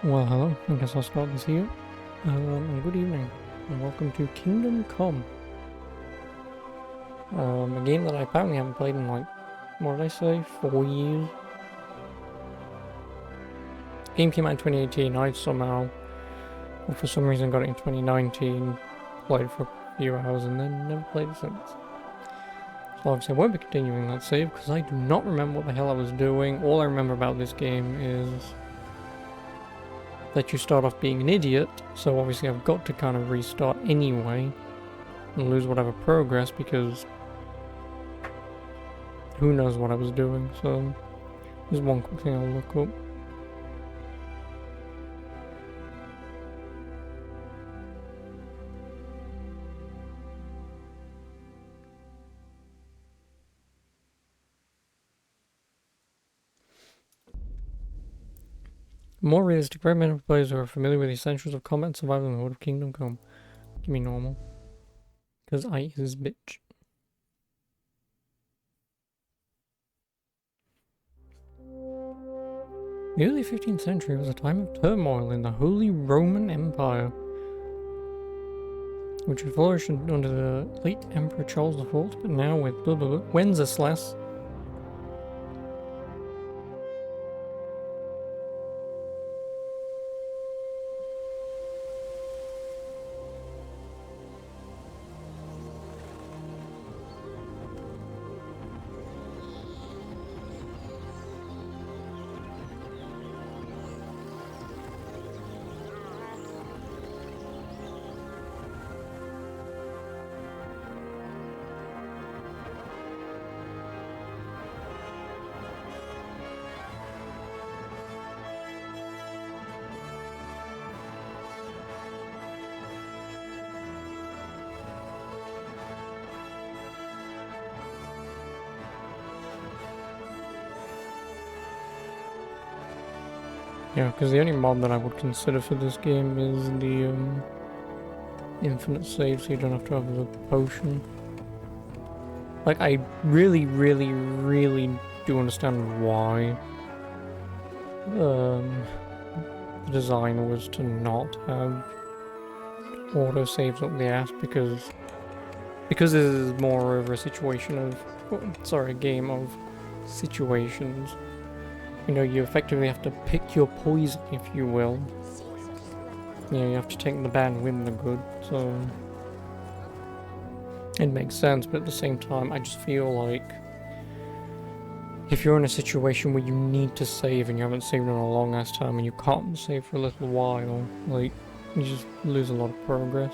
Well, hello. I guess I'll start this here. And good evening, and welcome to Kingdom Come. A game that I apparently haven't played in like, what did I say, 4 years? Game came out in 2018. I somehow, or for some reason, got it in 2019. Played for a few hours and then never played it since. So obviously, I won't be continuing that save because I do not remember what the hell I was doing. All I remember about this game is that you start off being an idiot, so obviously I've got to kind of restart anyway and lose whatever progress because who knows what I was doing. So there's one quick thing I'll look up. More realistic, very many players who are familiar with the essentials of combat and survival in the world of Kingdom Come. Give me normal. Because I is this bitch. The early 15th century was a time of turmoil in the Holy Roman Empire, which had flourished under the late Emperor Charles IV, but now with Wenceslas. Yeah, because the only mod that I would consider for this game is the infinite save, so you don't have to have the potion. Like, I really, really, really do understand why the design was to not have auto saves up the ass, because this is more over a situation of, a game of situations. You know, you effectively have to pick your poison, if you will. You know, you have to take the bad with the good, so it makes sense, but at the same time, I just feel like if you're in a situation where you need to save and you haven't saved in a long ass time and you can't save for a little while, like, you just lose a lot of progress.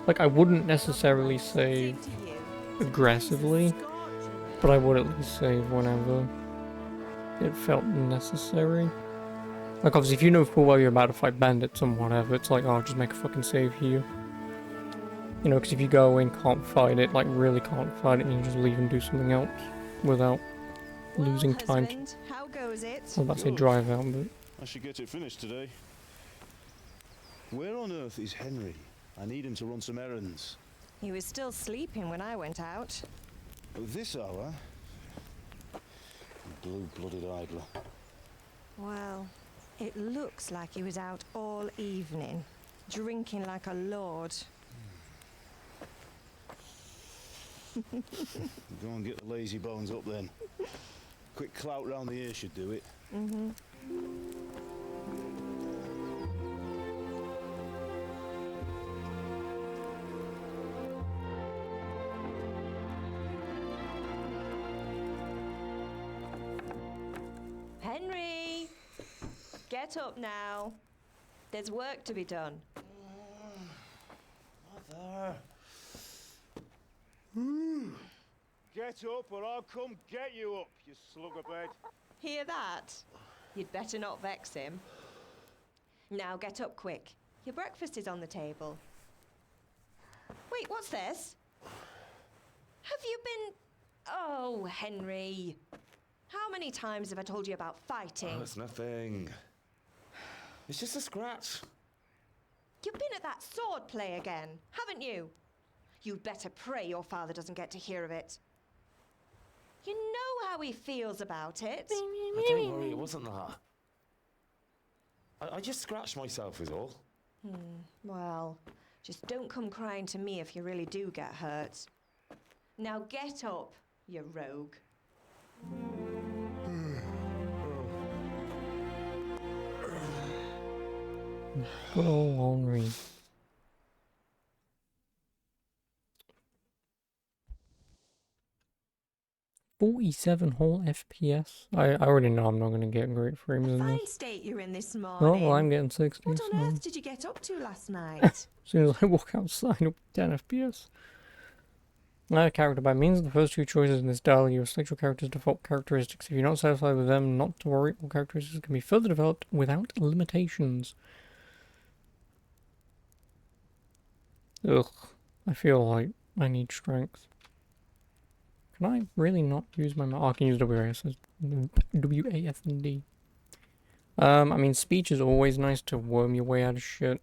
Like, I wouldn't necessarily save aggressively, but I would at least save whenever it felt necessary. Like, obviously, if you know full well you're about to fight bandits and whatever, it's like, oh, just make a fucking save here. You know, because if you go in, can't fight it, like, really can't fight it, and you just leave and do something else without losing time. How goes it? I was about to say drive out, but I should get it finished today. Where on earth is Henry? I need him to run some errands. He was still sleeping when I went out. At this hour? Blue-blooded idler. Well, it looks like he was out all evening, drinking like a lord. Go and get the lazy bones up then. Quick clout round the ear should do it. Mm-hmm. Henry! Get up now. There's work to be done. Mother. Get up or I'll come get you up, you slug of bed. Hear that? You'd better not vex him. Now get up quick. Your breakfast is on the table. Wait, what's this? Have you been... Oh, Henry. How many times have I told you about fighting? Oh, it's nothing. It's just a scratch. You've been at that sword play again, haven't you? You'd better pray your father doesn't get to hear of it. You know how he feels about it. Don't worry, it wasn't that. I just scratched myself is all. Well, just don't come crying to me if you really do get hurt. Now get up, you rogue. Good old Henry. .47 whole FPS. I already know I'm not going to get great frames in Fine this. state you're in this Oh, morning. well, I'm getting 60. What So on earth did you get up to last night? as soon as I walk outside, it'll be 10 FPS. Character by means of the first two choices in this dial, you select your character's default characteristics. If you're not satisfied with them, not to worry, all characteristics can be further developed without limitations. Ugh, I feel like I need strength. Can I really not use my I can use WASD. I mean, speech is always nice to worm your way out of shit.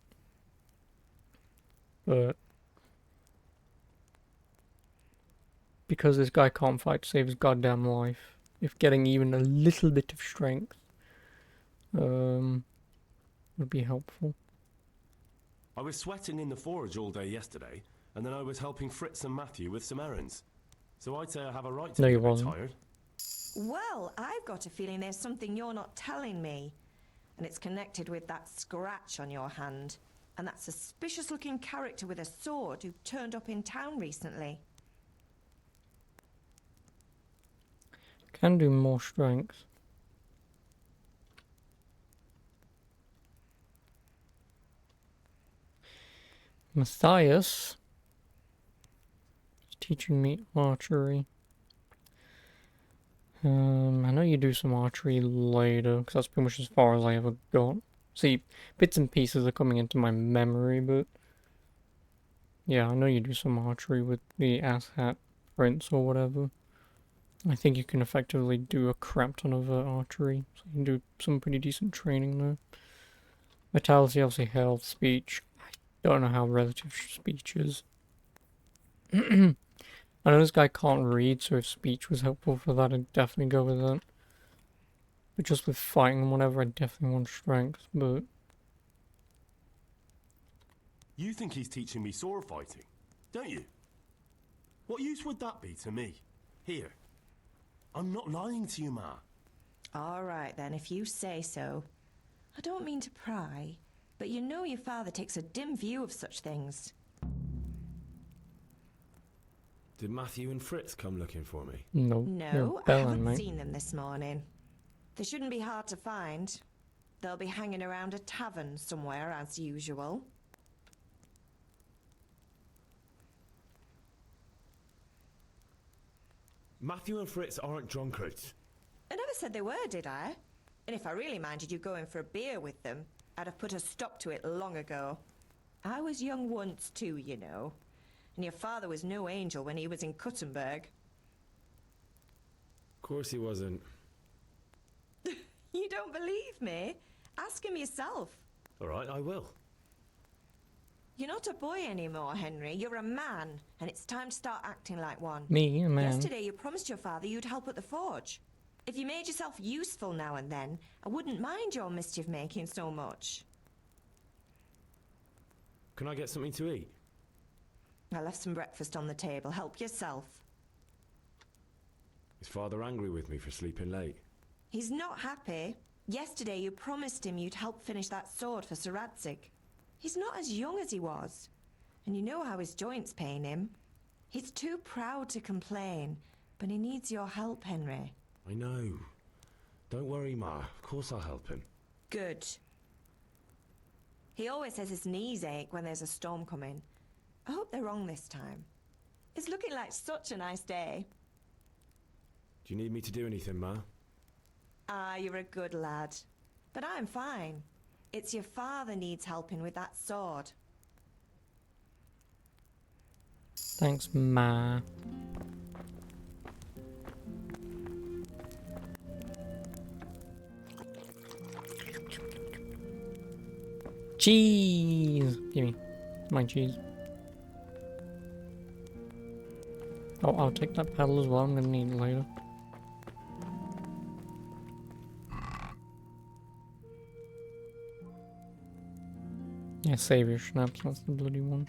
But because this guy can't fight to save his goddamn life, if getting even a little bit of strength would be helpful. I was sweating in the forge all day yesterday, and then I was helping Fritz and Matthew with some errands. So I'd say I have a right to No, be you a bit wasn't. tired. Well, I've got a feeling there's something you're not telling me. And it's connected with that scratch on your hand. And that suspicious-looking character with a sword who turned up in town recently. Can do more strength. Matthias is teaching me archery. I know you do some archery later, because that's pretty much as far as I ever got. See, bits and pieces are coming into my memory, but yeah, I know you do some archery with the asshat prince or whatever. I think you can effectively do a crap ton of archery, so you can do some pretty decent training there. Vitality, obviously health, speech. I don't know how relative speech is. I know this guy can't read, so if speech was helpful for that, I'd definitely go with that. But just with fighting and whatever, I definitely want strength, but... You think he's teaching me sword fighting, don't you? What use would that be to me? Here. I'm not lying to you, Ma. All right, then, if you say so. I don't mean to pry, but you know your father takes a dim view of such things. Did Matthew and Fritz come looking for me? No, No, I Bellin, haven't mate. seen them this morning. They shouldn't be hard to find. They'll be hanging around a tavern somewhere, as usual. Matthew and Fritz aren't drunkards. I never said they were, did I? And if I really minded you going for a beer with them, I'd have put a stop to it long ago. I was young once too, you know. And your father was no angel when he was in Kuttenberg. Of course he wasn't. You don't believe me? Ask him yourself. All right, I will. You're not a boy anymore, Henry. You're a man, and it's time to start acting like one. Me, a man. Yesterday you promised your father you'd help at the forge. If you made yourself useful now and then, I wouldn't mind your mischief-making so much. Can I get something to eat? I left some breakfast on the table. Help yourself. Is Father angry with me for sleeping late? He's not happy. Yesterday you promised him you'd help finish that sword for Sir Radzig. He's not as young as he was. And you know how his joints pain him. He's too proud to complain, but he needs your help, Henry. I know. Don't worry, Ma. Of course I'll help him. Good. He always says his knees ache when there's a storm coming. I hope they're wrong this time. It's looking like such a nice day. Do you need me to do anything, Ma? Ah, you're a good lad. But I'm fine. It's your father needs helping with that sword. Thanks, Ma. Cheese! Gimme. My cheese. Oh, I'll take that paddle as well. I'm gonna need it later. Yeah, save your schnapps, that's the bloody one.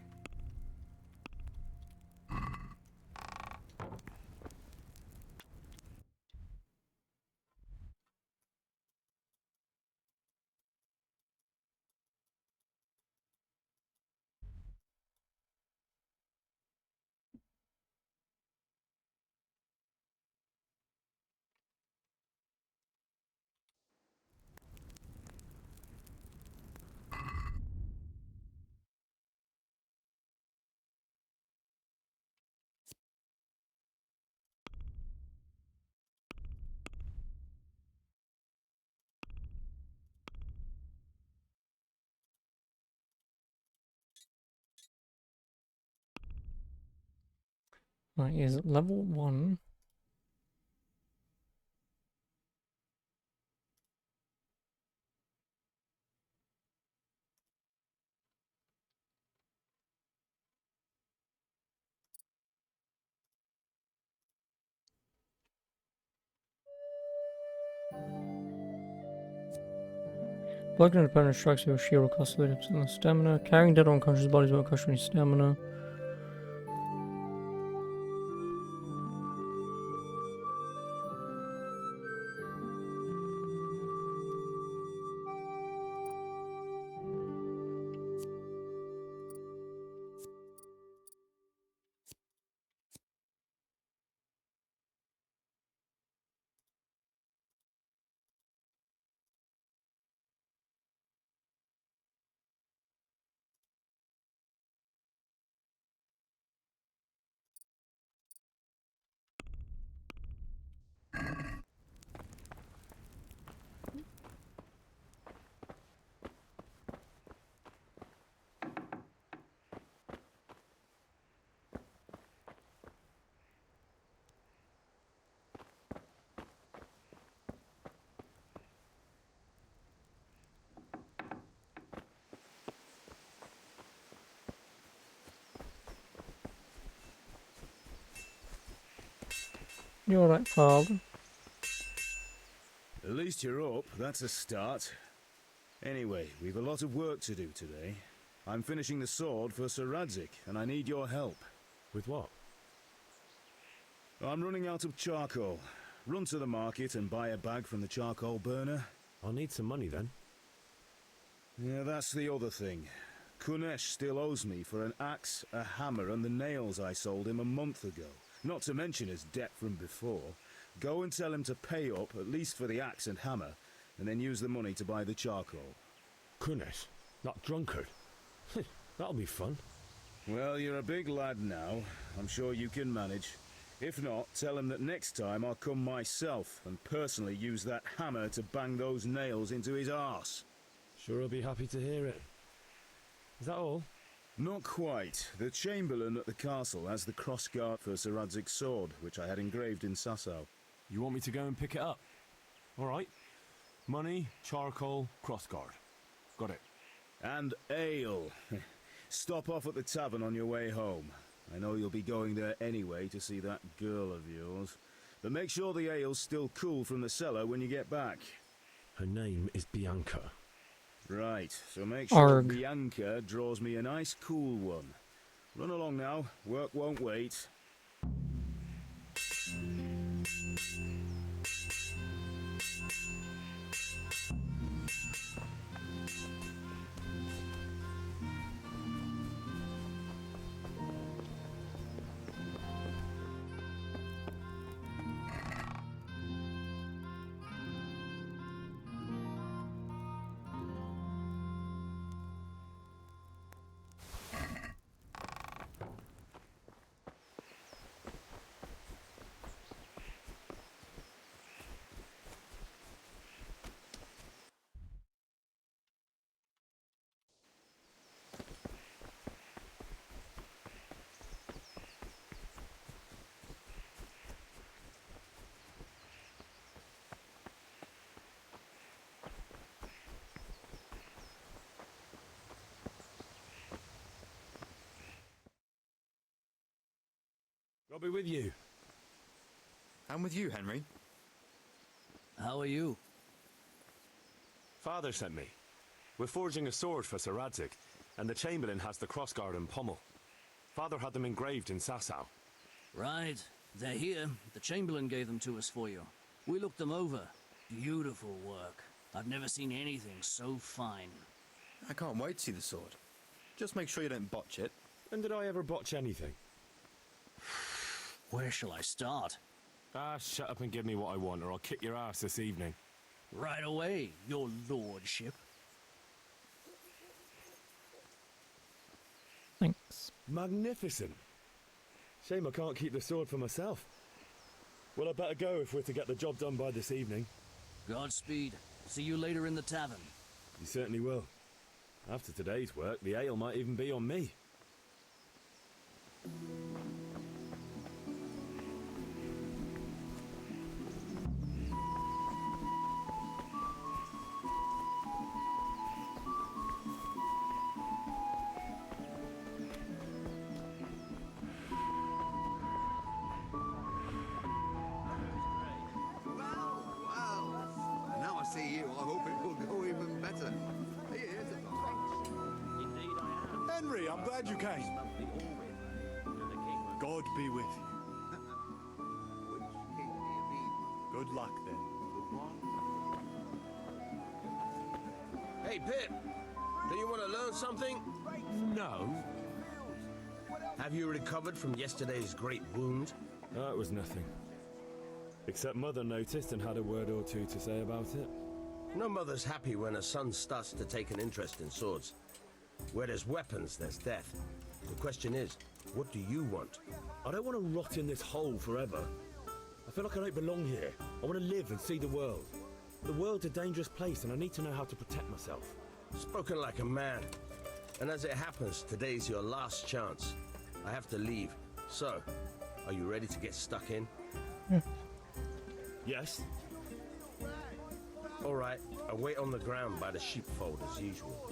Right, is it level 1? Blocking an opponent strikes with a shield will cost 30% of stamina. Carrying dead or unconscious bodies won't cost you any stamina. You alright, father? At least you're up, that's a start. Anyway, we've a lot of work to do today. I'm finishing the sword for Sir Radzik, and I need your help. With what? I'm running out of charcoal. Run to the market and buy a bag from the charcoal burner. I'll need some money then. Yeah, that's the other thing. Kunesh still owes me for an axe, a hammer, and the nails I sold him a month ago. Not to mention his debt from before. Go and tell him to pay up, at least for the axe and hammer, and then use the money to buy the charcoal. Kunesh, that drunkard. That'll be fun. Well, you're a big lad now. I'm sure you can manage. If not, tell him that next time I'll come myself and personally use that hammer to bang those nails into his arse. Sure he'll be happy to hear it. Is that all? Not quite. The Chamberlain at the castle has the crossguard for Sir Radzik's sword, which I had engraved in Sasau. You want me to go and pick it up? All right. Money, charcoal, crossguard. Got it. And ale. Stop off at the tavern on your way home. I know you'll be going there anyway to see that girl of yours. But make sure the ale's still cool from the cellar when you get back. Her name is Bianca. Right, so make sure Arg. Bianca draws me a nice cool one. Run along now, work won't wait. I'll be with you. I'm with you, Henry. How are you? Father sent me. We're forging a sword for Sir Radzik. and the Chamberlain has the crossguard and pommel. Father had them engraved in Sasau. Right. They're here. The Chamberlain gave them to us for you. We looked them over. Beautiful work. I've never seen anything so fine. I can't wait to see the sword. Just make sure you don't botch it. When did I ever botch anything? Where shall I start? Ah, shut up and give me what I want, or I'll kick your ass this evening. Right away, your lordship. Thanks. Magnificent. Shame I can't keep the sword for myself. Well, I better go if we're to get the job done by this evening. Godspeed. See you later in the tavern. You certainly will. After today's work, the ale might even be on me. Wow. Now I see you, I hope it will go even better. Here, here's a thought. Indeed I am. Henry, I'm glad you came. God be with you. Which king do you mean? Good luck then. The one? Hey, Pip, do you want to learn something? No. Have you recovered from yesterday's great wound? That was nothing. Except Mother noticed and had a word or two to say about it. No mother's happy when her son starts to take an interest in swords. Where there's weapons, there's death. The question is, what do you want? I don't want to rot in this hole forever. I feel like I don't belong here. I want to live and see the world. The world's a dangerous place and I need to know how to protect myself. Spoken like a man. And as it happens, today's your last chance. I have to leave. So, are you ready to get stuck in? Yes? All right, I'll wait on the ground by the sheepfold as usual.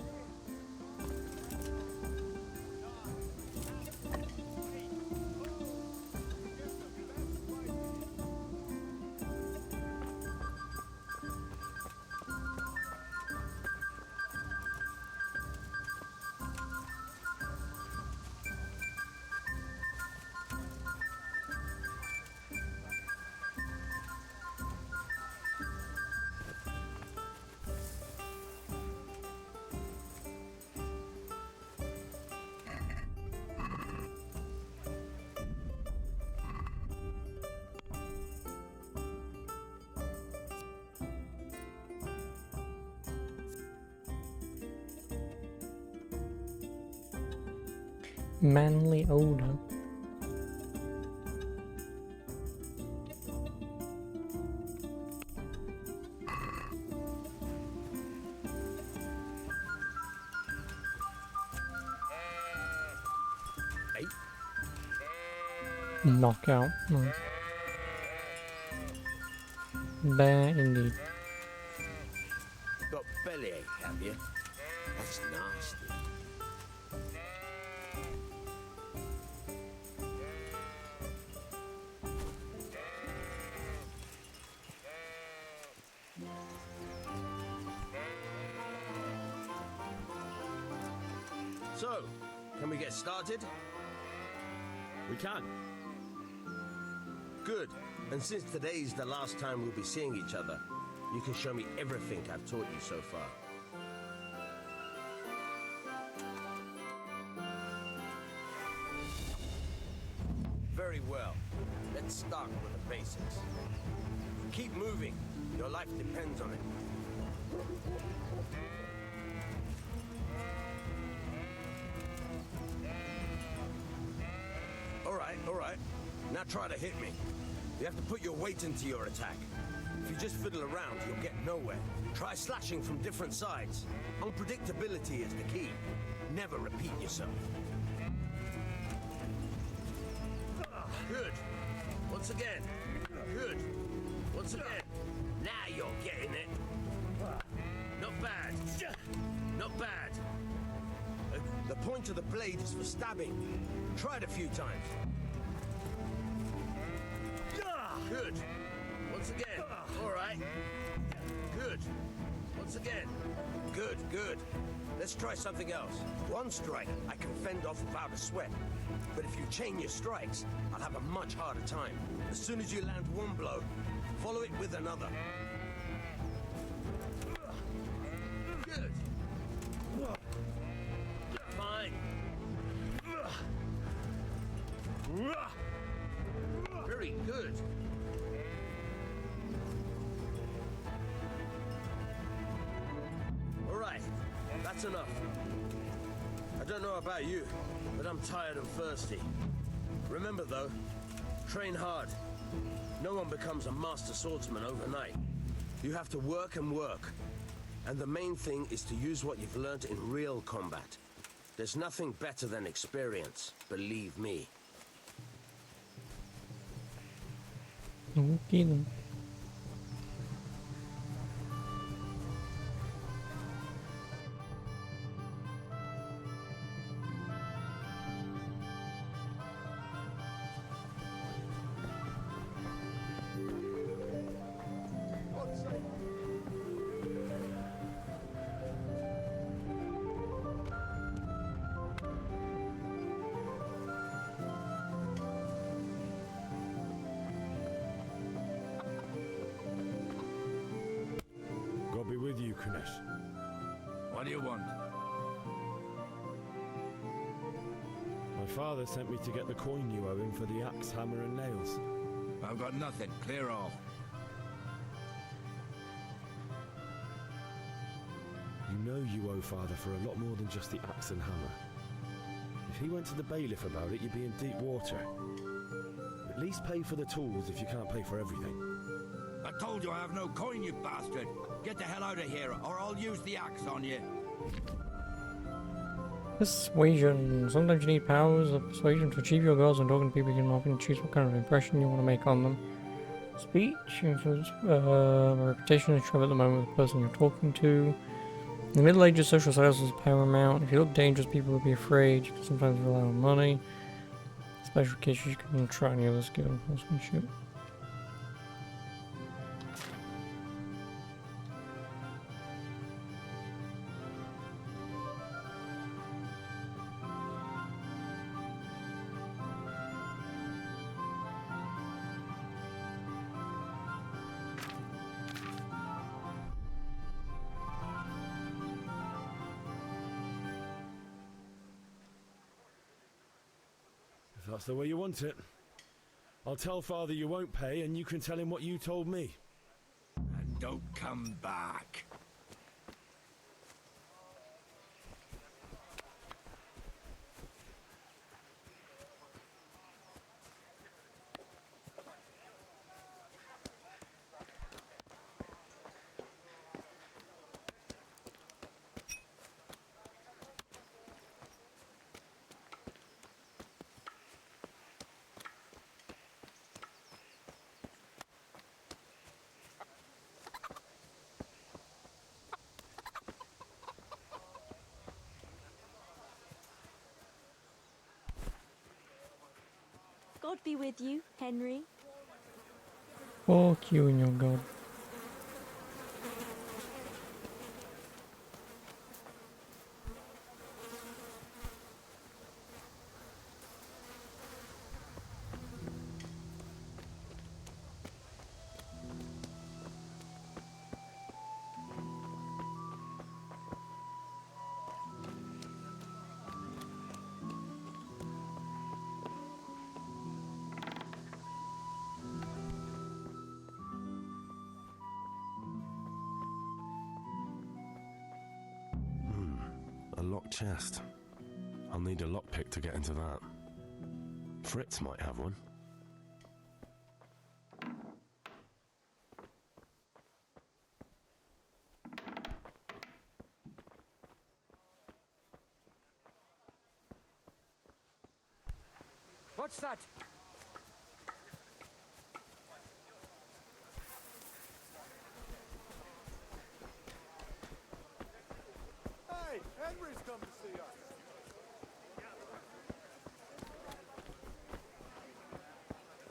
Manly odor. Hey, Knockout. Nice. Bear indeed. got bellyache, have you? That's nasty. So, can we get started? We can. Good. And since today's the last time we'll be seeing each other, you can show me everything I've taught you so far. Very well. Let's start with the basics. Keep moving. Your life depends on it. All right. Now try to hit me. You have to put your weight into your attack. If you just fiddle around, you'll get nowhere. Try slashing from different sides. Unpredictability is the key. Never repeat yourself. Good. Once again. Good. Once again. Now you're getting it. Not bad. Not bad. The point of the blade is for stabbing. Try it a few times. Good. Once again. All right. Good. Once Once again. Good, good. Let's try something else. One strike, I can fend off without a sweat. But if you chain your strikes, I'll have a much harder time. As soon as you land one blow, follow it with another. Good. Fine. Very good. All right, that's enough. I don't know about you, but I'm tired and thirsty. Remember though, train hard. No one becomes a master swordsman overnight. You have to work and work. And the main thing is to use what you've learned in real combat. There's nothing better than experience, believe me. Okay then. God be with you, Kunesh. What do you want? My father sent me to get the coin you owe him for the axe, hammer, and nails. I've got nothing. Clear off. You know you owe father for a lot more than just the axe and hammer. If he went to the bailiff about it, you'd be in deep water. At least pay for the tools if you can't pay for everything. I told you I have no coin, you bastard. Get the hell out of here, or I'll use the axe on you. Persuasion. Sometimes you need powers of persuasion to achieve your goals, and talking to people you can often choose what kind of impression you want to make on them. Speech influence reputation is trouble at the moment with the person you're talking to. In the Middle Ages, social status was paramount. If you look dangerous, people would be afraid. You can sometimes rely on money. Special cases, you can try any other skill. Horsemanship. If that's the way you want it, I'll tell father you won't pay, and you can tell him what you told me. And don't come back. God be with you, Henry. Fuck you and your god. A locked chest. I'll need a lockpick to get into that. Fritz might have one. What's that? Hey, Henry's come to see us.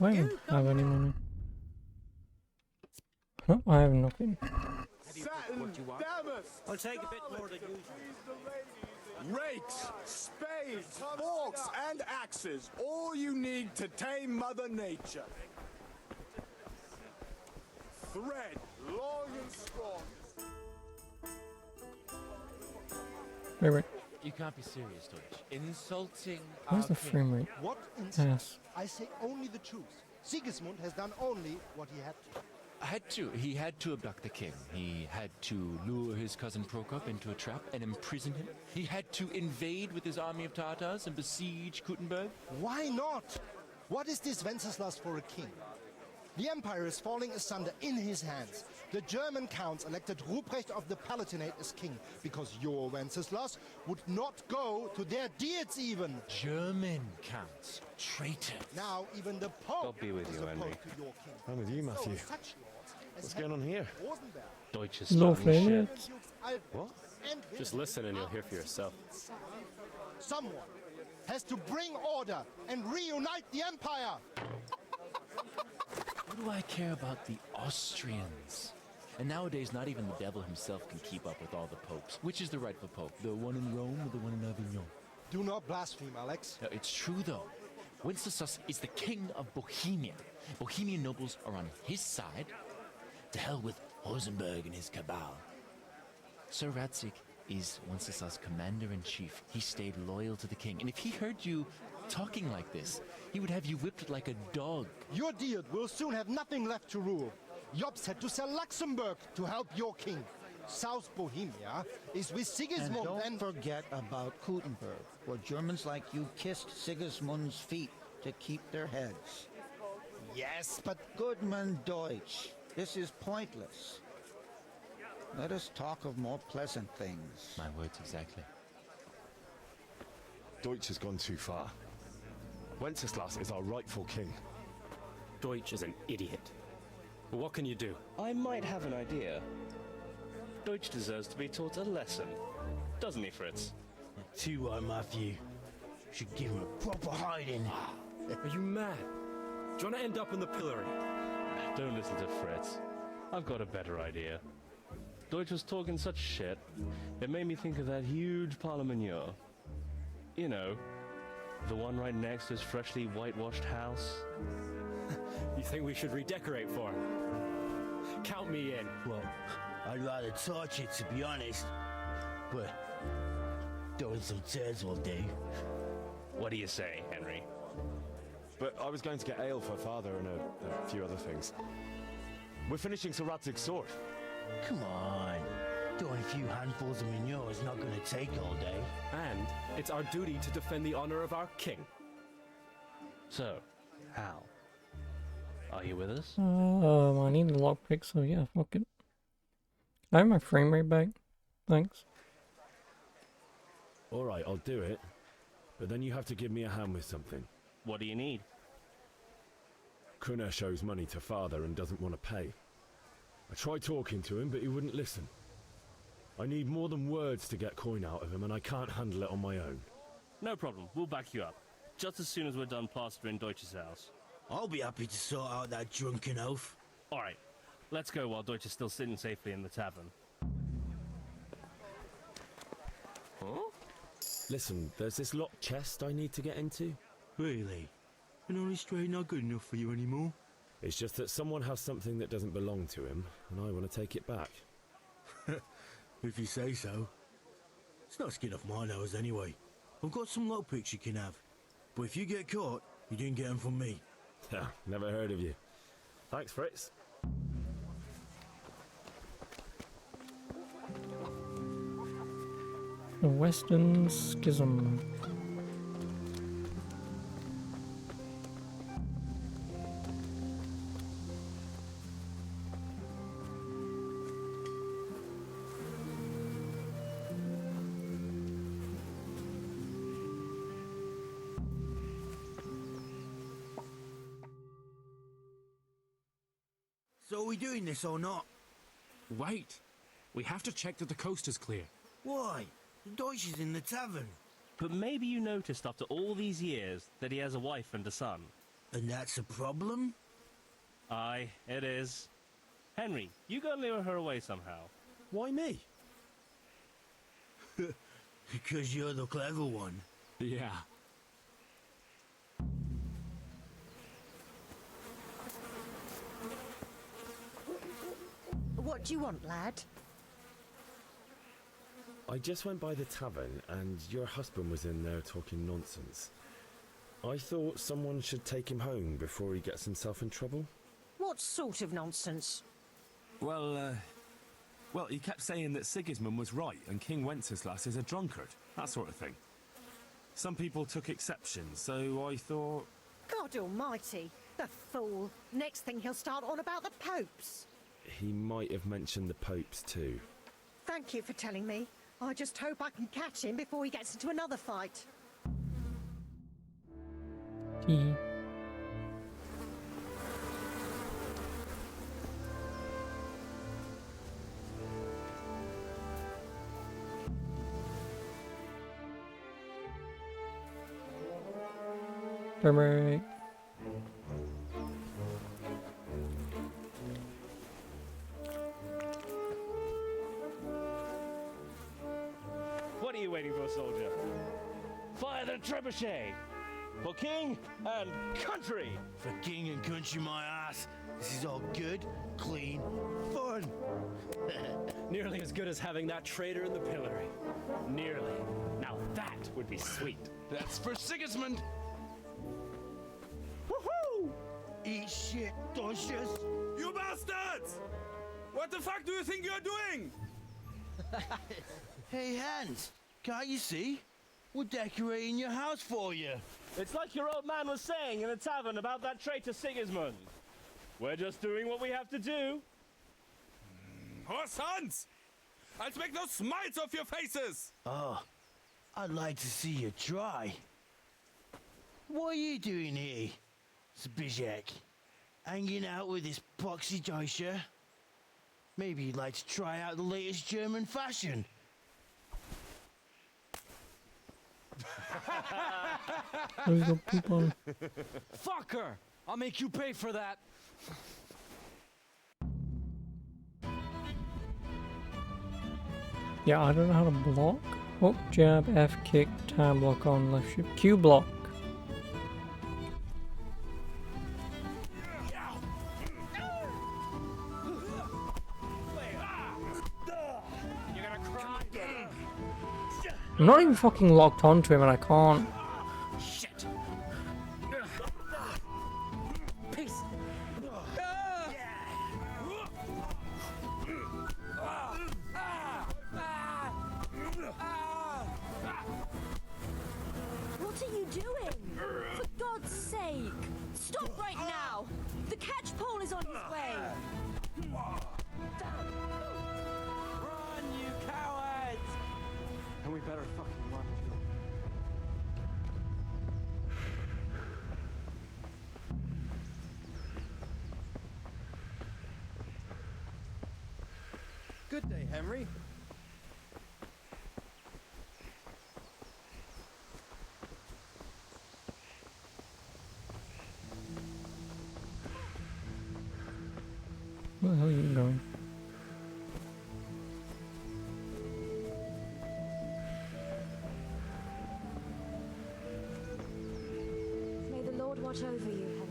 I don't have any money. No, I have nothing. Satin, damn it! I'll take a bit more than usual. Rakes, spades, forks, and axes. All you need to tame Mother Nature. Thread, long and strong. Wait. You can't be serious, Deutsch. Insulting Where's our the king. frame rate? What Yes. insult? I say only the truth. Sigismund has done only what he had to. He had to abduct the king. He had to lure his cousin Prokop into a trap and imprison him. He had to invade with his army of Tatars and besiege Kuttenberg. Why not? What is this Wenceslas for a king? The empire is falling asunder in his hands. The German counts elected Ruprecht of the Palatinate as king because your Wenceslas would not go to their deeds even. German counts. Traitors. Now even the Pope God be with is you, opposed Henry. to your king. I'm with you, Matthew. So such lords as What's going on here? Rosenberg, Deutsch is No starting flame shit. rate? What? and Just listen and you'll hear for yourself. Someone has to bring order and reunite the empire. What do I care about the Austrians? And nowadays, not even the devil himself can keep up with all the popes. Which is the rightful pope? The one in Rome or the one in Avignon? Do not blaspheme, Alex. No, it's true, though. Wenceslas is the king of Bohemia. Bohemian nobles are on his side. To hell with Rosenberg and his cabal. Sir Radzik is Wenceslas' commander-in-chief. He stayed loyal to the king. And if he heard you talking like this, he would have you whipped like a dog. Your deed will soon have nothing left to rule. Jobst had to sell Luxembourg to help your king. South Bohemia is with Sigismund and don't forget about Kuttenberg, where Germans like you kissed Sigismund's feet to keep their heads. Yes, but Goodman Deutsch, this is pointless. Let us talk of more pleasant things. My words exactly. Deutsch has gone too far. Wenceslas is our rightful king. Deutsch is an idiot. But what can you do? I might have an idea. Deutsch deserves to be taught a lesson. Doesn't he, Fritz? Too right, Matthew. Should give him a proper hiding. Are you mad? Do you want to end up in the pillory? Don't listen to Fritz. I've got a better idea. Deutsch was talking such shit, it made me think of that huge parliament. You know, the one right next to his freshly whitewashed house. You think we should redecorate for him? Count me in. Well, I'd rather torch it, to be honest. But throwing some tears will do. What do you say, Henry? But I was going to get ale for father and a few other things. We're finishing Sir Radzig's sword. Come on. Doing a few handfuls of manure is not going to take all day. And it's our duty to defend the honor of our king. So, Hal, are you with us? I need the lockpick, so yeah, fuck it. I have my frame rate back. Thanks. Alright, I'll do it. But then you have to give me a hand with something. What do you need? Kunesh owes money to father and doesn't want to pay. I tried talking to him, but he wouldn't listen. I need more than words to get coin out of him, and I can't handle it on my own. No problem, we'll back you up. Just as soon as we're done plastering Deutsch's house. I'll be happy to sort out that drunken oaf. Alright, let's go while Deutsch is still sitting safely in the tavern. Huh? Listen, there's this locked chest I need to get into. Really? And only straight not good enough for you anymore? It's just that someone has something that doesn't belong to him, and I want to take it back. If you say so. It's not skin off my nose anyway. I've got some lockpicks you can have. But if you get caught, you didn't get them from me. Yeah, never heard of you. Thanks, Fritz. The Western Schism. So are we doing this or not? Wait. We have to check that the coast is clear. Why? The Deutsch is in the tavern. But maybe you noticed after all these years that he has a wife and a son. And that's a problem? Aye, it is. Henry, you go and lure her away somehow. Why me? Because you're the clever one. Yeah. What do you want, lad? I just went by the tavern and your husband was in there talking nonsense. I thought someone should take him home before he gets himself in trouble. What sort of nonsense? Well, he kept saying that Sigismund was right and King Wenceslas is a drunkard, that sort of thing. Some people took exception, so I thought... God almighty, the fool. Next thing he'll start on about the popes. He might have mentioned the popes too. Thank you for telling me. I just hope I can catch him before he gets into another fight. Turmeric. What are you waiting for, soldier? Fire the trebuchet! For king and country! For king and country, my ass. This is all good, clean, fun. Nearly as good as having that traitor in the pillory. Nearly. Now that would be sweet. That's for Sigismund. Woohoo! Eat shit, Docious. You bastards! What the fuck do you think you're doing? Hey, Hans, can't you see? We're decorating your house for you. It's like your old man was saying in the tavern about that traitor Sigismund. We're just doing what we have to do. Oh, sons! I'll make those smiles off your faces! Oh, I'd like to see you try. What are you doing here, Zbyszek? Hanging out with this poxy Deutscher? Maybe you'd like to try out the latest German fashion. Fuck her! I'll make you pay for that. Yeah, I don't know how to block. Hook, jab, F, kick, time block on left shift. Q block. I'm not even fucking locked onto him and I can't. Shit! Peace! What are you doing? For God's sake! Stop right now! The catch pole is on his way! Run, you cowards! And we better fucking run. Good day, Henry. Where the hell are you going? May the Lord watch over you, Henry.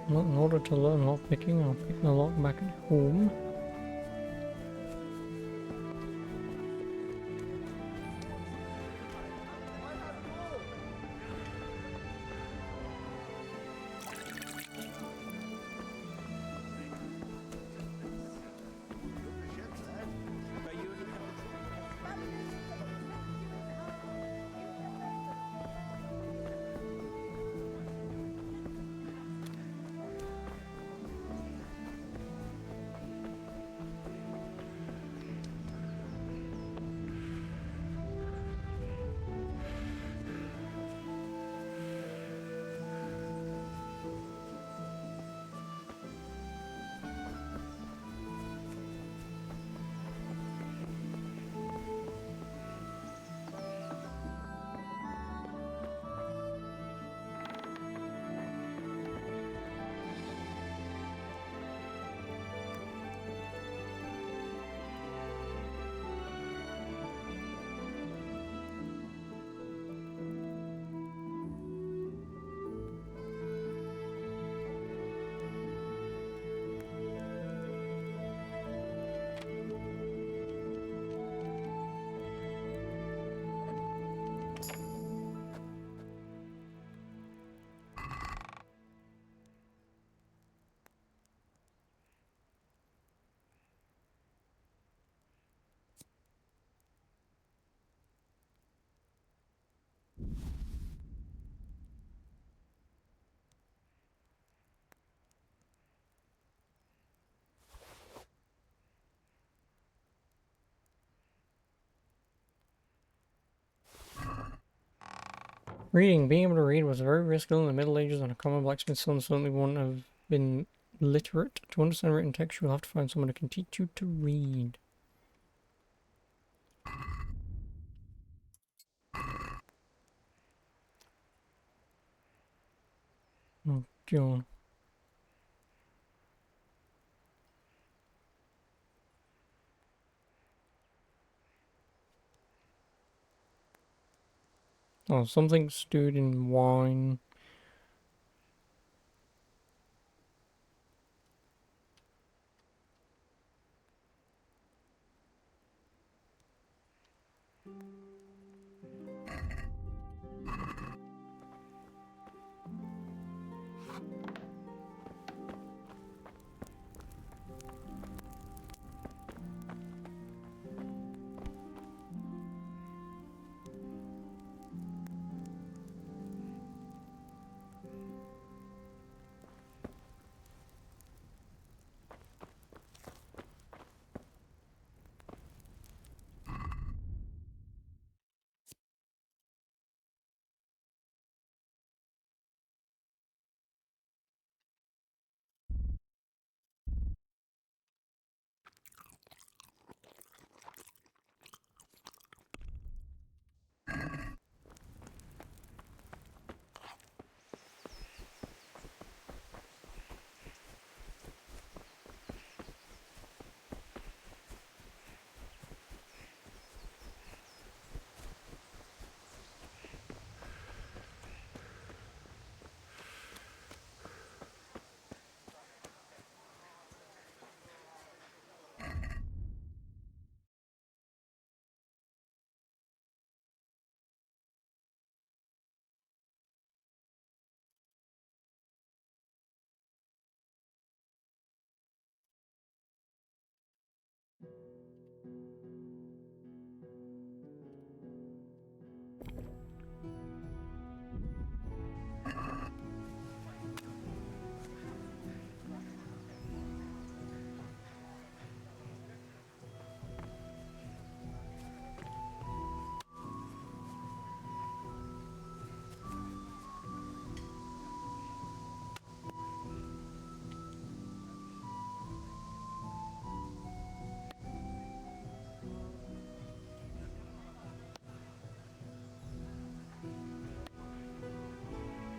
Well, in order to learn lockpicking, I'll pick the lock back at home. Reading. Being able to read was very risky in the Middle Ages, and a common blacksmith's son certainly wouldn't have been literate. To understand written text, you'll have to find someone who can teach you to read. Oh, God. Oh, something stewed in wine.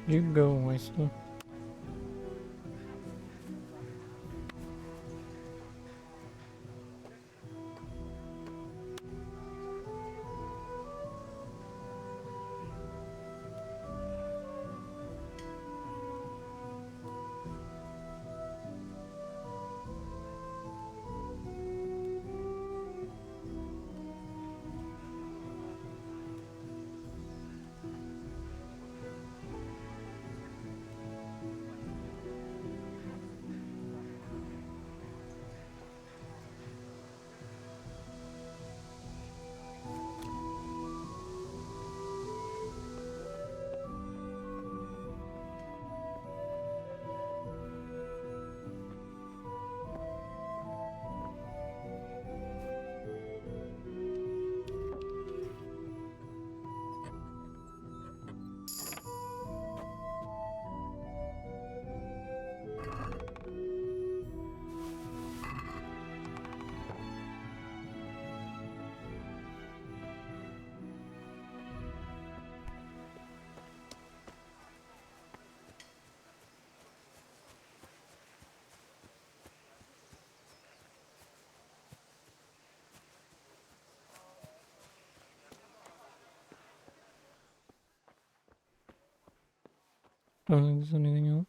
You go, Wesley. Don't think there's anything else.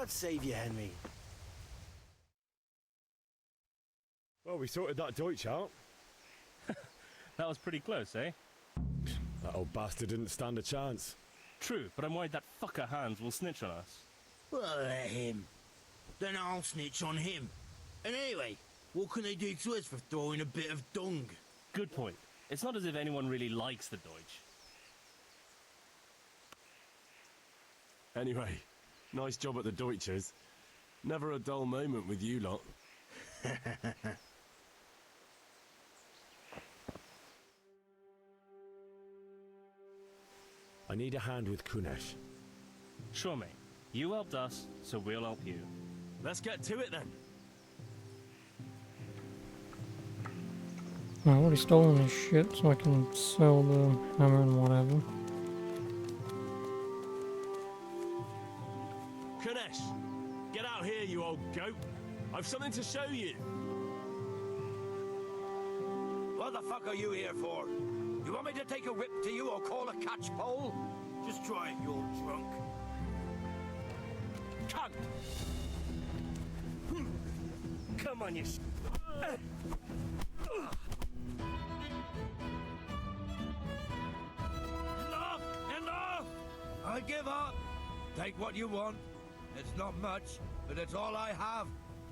God save you, Henry. Well, we sorted that Deutsch out. That was pretty close, eh? That old bastard didn't stand a chance. True, but I'm worried that fucker Hans will snitch on us. Well, let him. Then I'll snitch on him. And anyway, what can they do to us for throwing a bit of dung? Good point. It's not as if anyone really likes the Deutsch. Anyway, nice job at the Deutschers. Never a dull moment with you lot. I need a hand with Kunesh. Sure, mate. You helped us, so we'll help you. Let's get to it then. I've already stolen his shit, so I can sell the hammer and whatever. Kunesh, get out here, you old goat. I've something to show you. What the fuck are you here for? You want me to take a whip to you or call a catchpole? Just try it, you're drunk. Cunt! Come on, you Enough! Enough! I give up. Take what you want. It's not much, but it's all I have.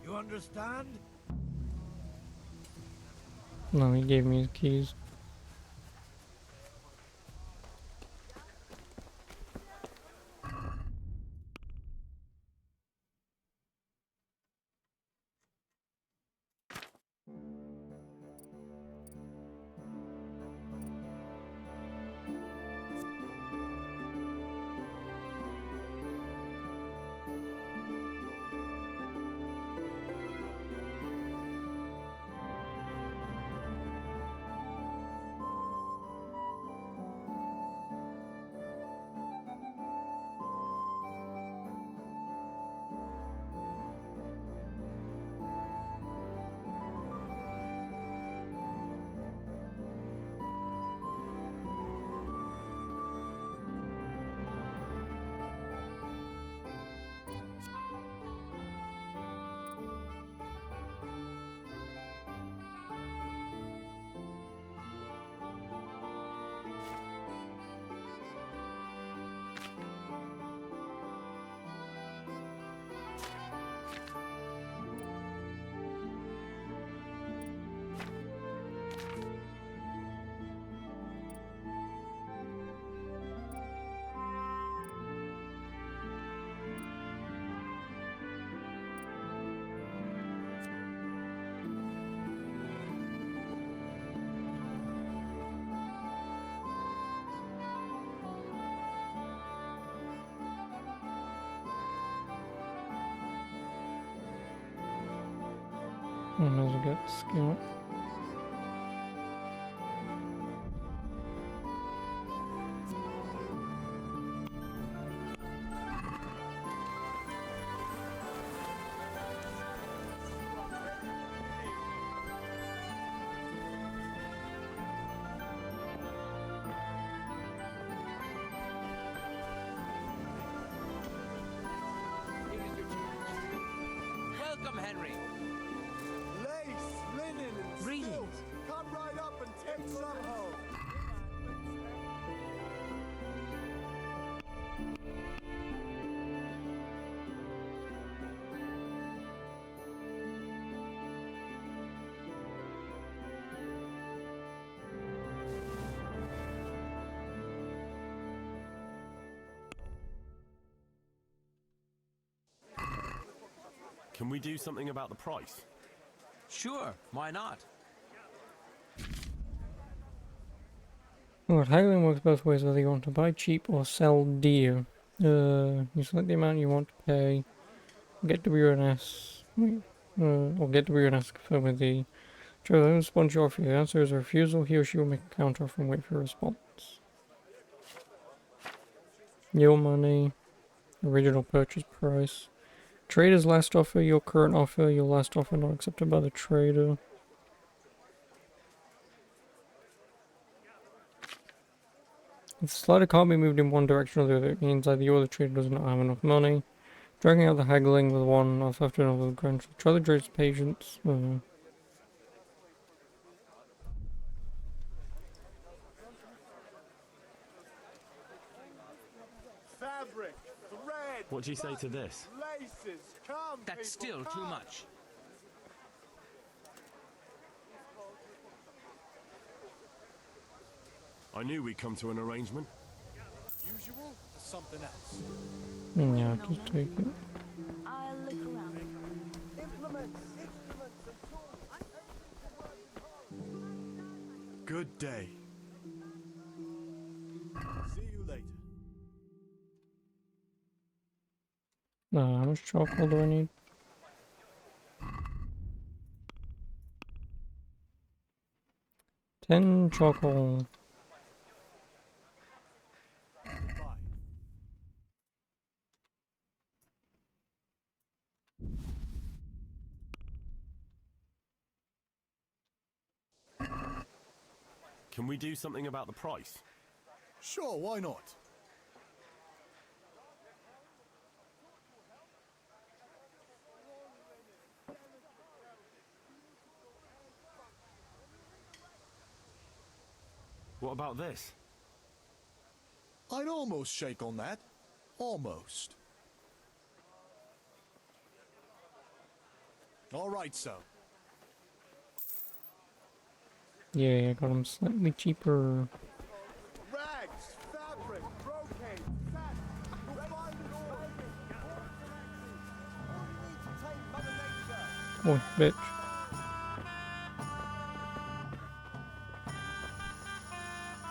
You understand? No, he gave me his keys. I might as well get Scout. Welcome, Henry. Lace, linen, and silk. Come right up and take some home. Can we do something about the price? Sure, why not? Alright, haggling works both ways, whether you want to buy cheap or sell dear. You select the amount you want to pay, get WNS, or get WNS to confirm with the trader who responds your offer. If the answer is a refusal, he or she will make a counter offer and wait for a response. Your money, original purchase price. Trader's last offer, your current offer, your last offer not accepted by the trader. If the slider can't be moved in one direction or the other, it means either you or the trader does not have enough money. Dragging out the haggling with one off after another with Grange. Try the greatest patience. Fabric, thread. What do you say to this? Laces, come. That's still too much. I knew we'd come to an arrangement. Usual or something else? Yeah, just take it. I'll look around. Good day. See you later. How much charcoal do I need? Ten charcoal. Can we do something about the price? Sure, why not? What about this? I'd almost shake on that. Almost. All right, so. Yeah, I got them slightly cheaper. Rags, fabric, brocade, satin. You'll find it all. Oh, bitch.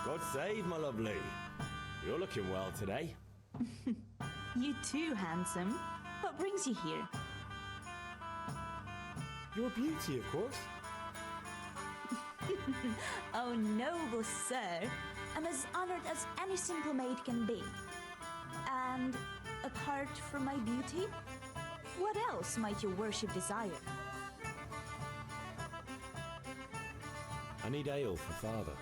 God save, my lovely. You're looking well today. You too, handsome. What brings you here? Your beauty, of course. Oh, noble sir. I'm as honored as any simple maid can be. And a cart for my beauty? What else might your worship desire? I need ale for father.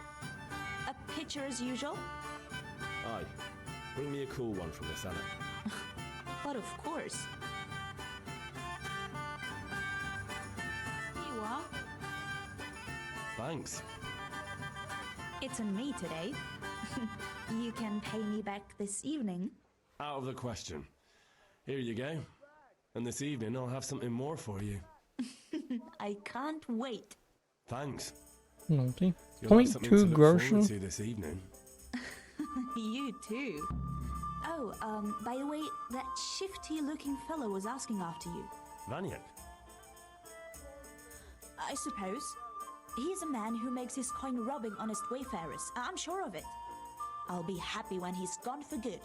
A pitcher as usual? Aye. Bring me a cool one from the cellar. But of course. Here you are. Thanks. It's on me today. You can pay me back this evening. Out of the question. Here you go. And this evening I'll have something more for you. I can't wait. Thanks. Naughty. You'll have something to 0.2 look forward groschen. to this evening. You too. Oh, by the way, that shifty-looking fellow was asking after you. Vaniak. I suppose. He's a man who makes his coin robbing honest wayfarers. I'm sure of it. I'll be happy when he's gone for good.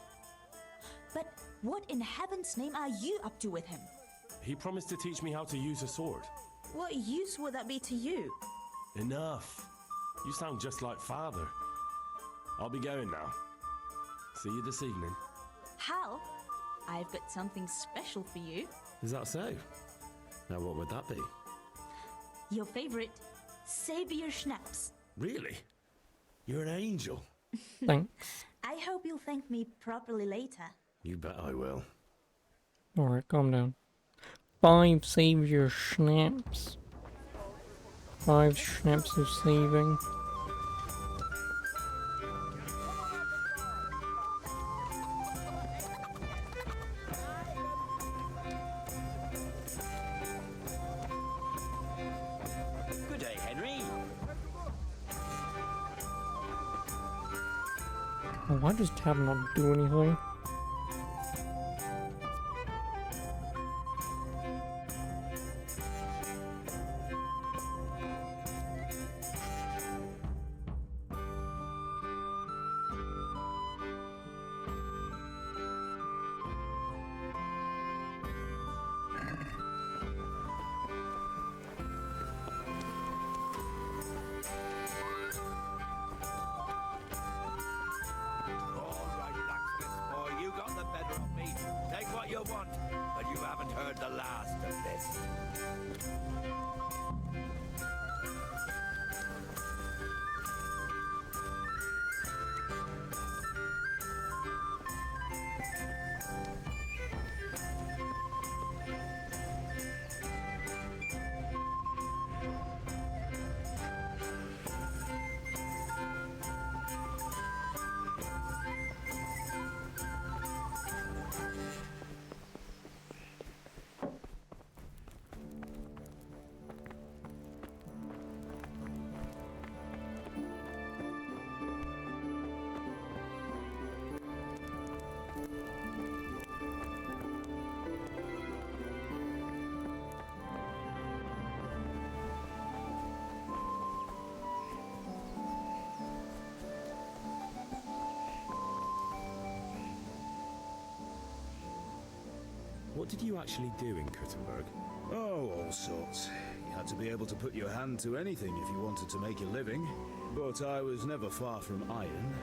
But what in heaven's name are you up to with him? He promised to teach me how to use a sword. What use would that be to you? Enough. You sound just like father. I'll be going now. See you this evening. Hal, I've got something special for you. Is that so? Now what would that be? Your favorite, Savior Schnapps. Really? You're an angel. Thanks. I hope you'll thank me properly later. You bet I will. Alright, calm down. 5 savior schnapps. 5 schnapps of saving. Good day, Henry. Oh, why does tab not do anything? All right, blacksmith boy, you got the better of me. Take what you want, but you haven't heard the last of this. What did you actually do in Kuttenberg? Oh, all sorts. You had to be able to put your hand to anything if you wanted to make a living. But I was never far from iron.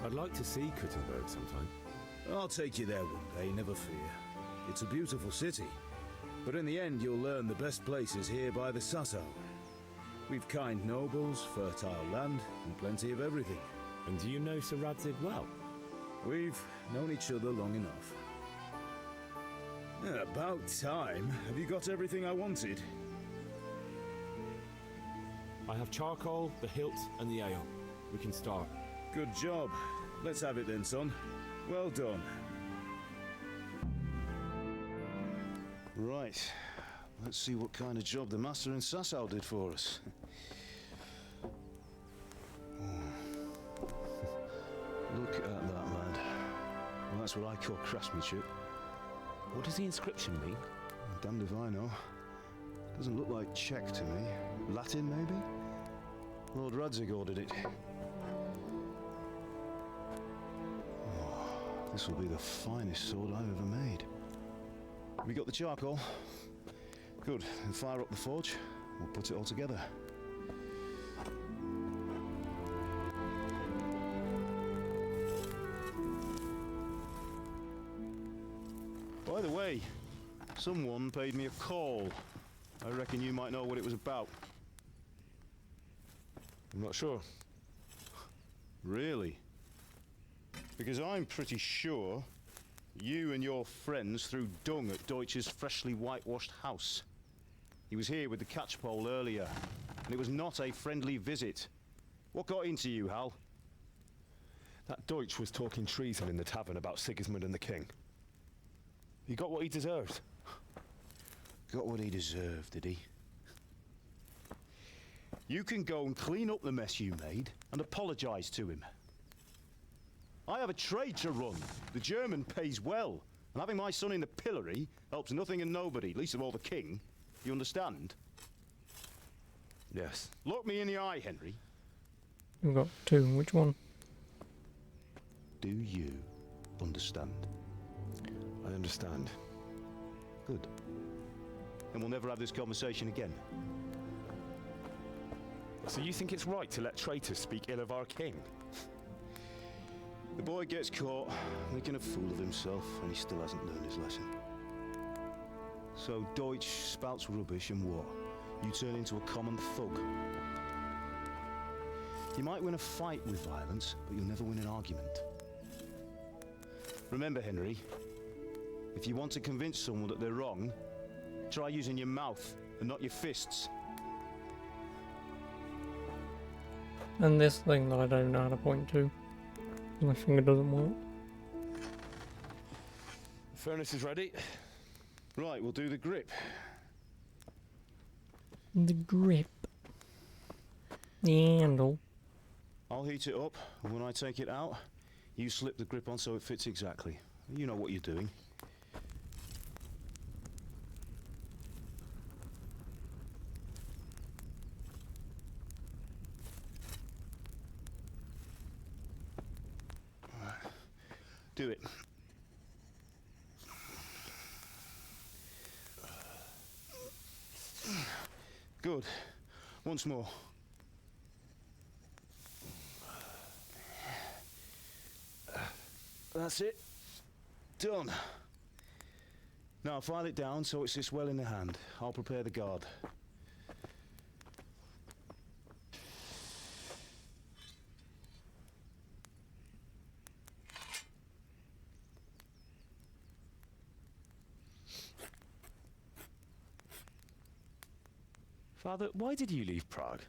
I'd like to see Kuttenberg sometime. I'll take you there one day, never fear. It's a beautiful city. But in the end, you'll learn the best places here by the Sasau. We've kind nobles, fertile land, and plenty of everything. And do you know Sir Radzig well? We've known each other long enough. About time. Have you got everything I wanted? I have charcoal, the hilt, and the ale. We can start. Good job. Let's have it then, son. Well done. Right. Let's see what kind of job the master in Sasau did for us. Look at that, lad. Well, that's what I call craftsmanship. What does the inscription mean? Damned if I know. Doesn't look like Czech to me. Latin, maybe? Lord Radzig ordered it. Oh, this will be the finest sword I've ever made. We got the charcoal? Good, then fire up the forge. We'll put it all together. By the way, someone paid me a call. I reckon you might know what it was about. I'm not sure. Really? Because I'm pretty sure you and your friends threw dung at Deutsch's freshly whitewashed house. He was here with the catchpole earlier, and it was not a friendly visit. What got into you, Hal? That Deutsch was talking treason in the tavern about Sigismund and the king. He got what he deserved. Got what he deserved, did he? You can go and clean up the mess you made and apologize to him. I have a trade to run. The German pays well, and having my son in the pillory helps nothing and nobody, least of all the king. You understand? Yes. Look me in the eye, Henry. We've got two. Which one? Do you understand? I understand. Good. Then we'll never have this conversation again. So you think it's right to let traitors speak ill of our king? The boy gets caught making a fool of himself, and he still hasn't learned his lesson. So Deutsch spouts rubbish, and what? You turn into a common thug. You might win a fight with violence, but you'll never win an argument. Remember, Henry, if you want to convince someone that they're wrong, try using your mouth and not your fists. And this thing that I don't know how to point to. My finger doesn't work. The furnace is ready. Right, we'll do the grip. The grip. The handle. I'll heat it up, and when I take it out, you slip the grip on so it fits exactly. You know what you're doing. Do it. Good. Once more. That's it. Done. Now file it down so it sits well in the hand. I'll prepare the guard. Father, why did you leave Prague?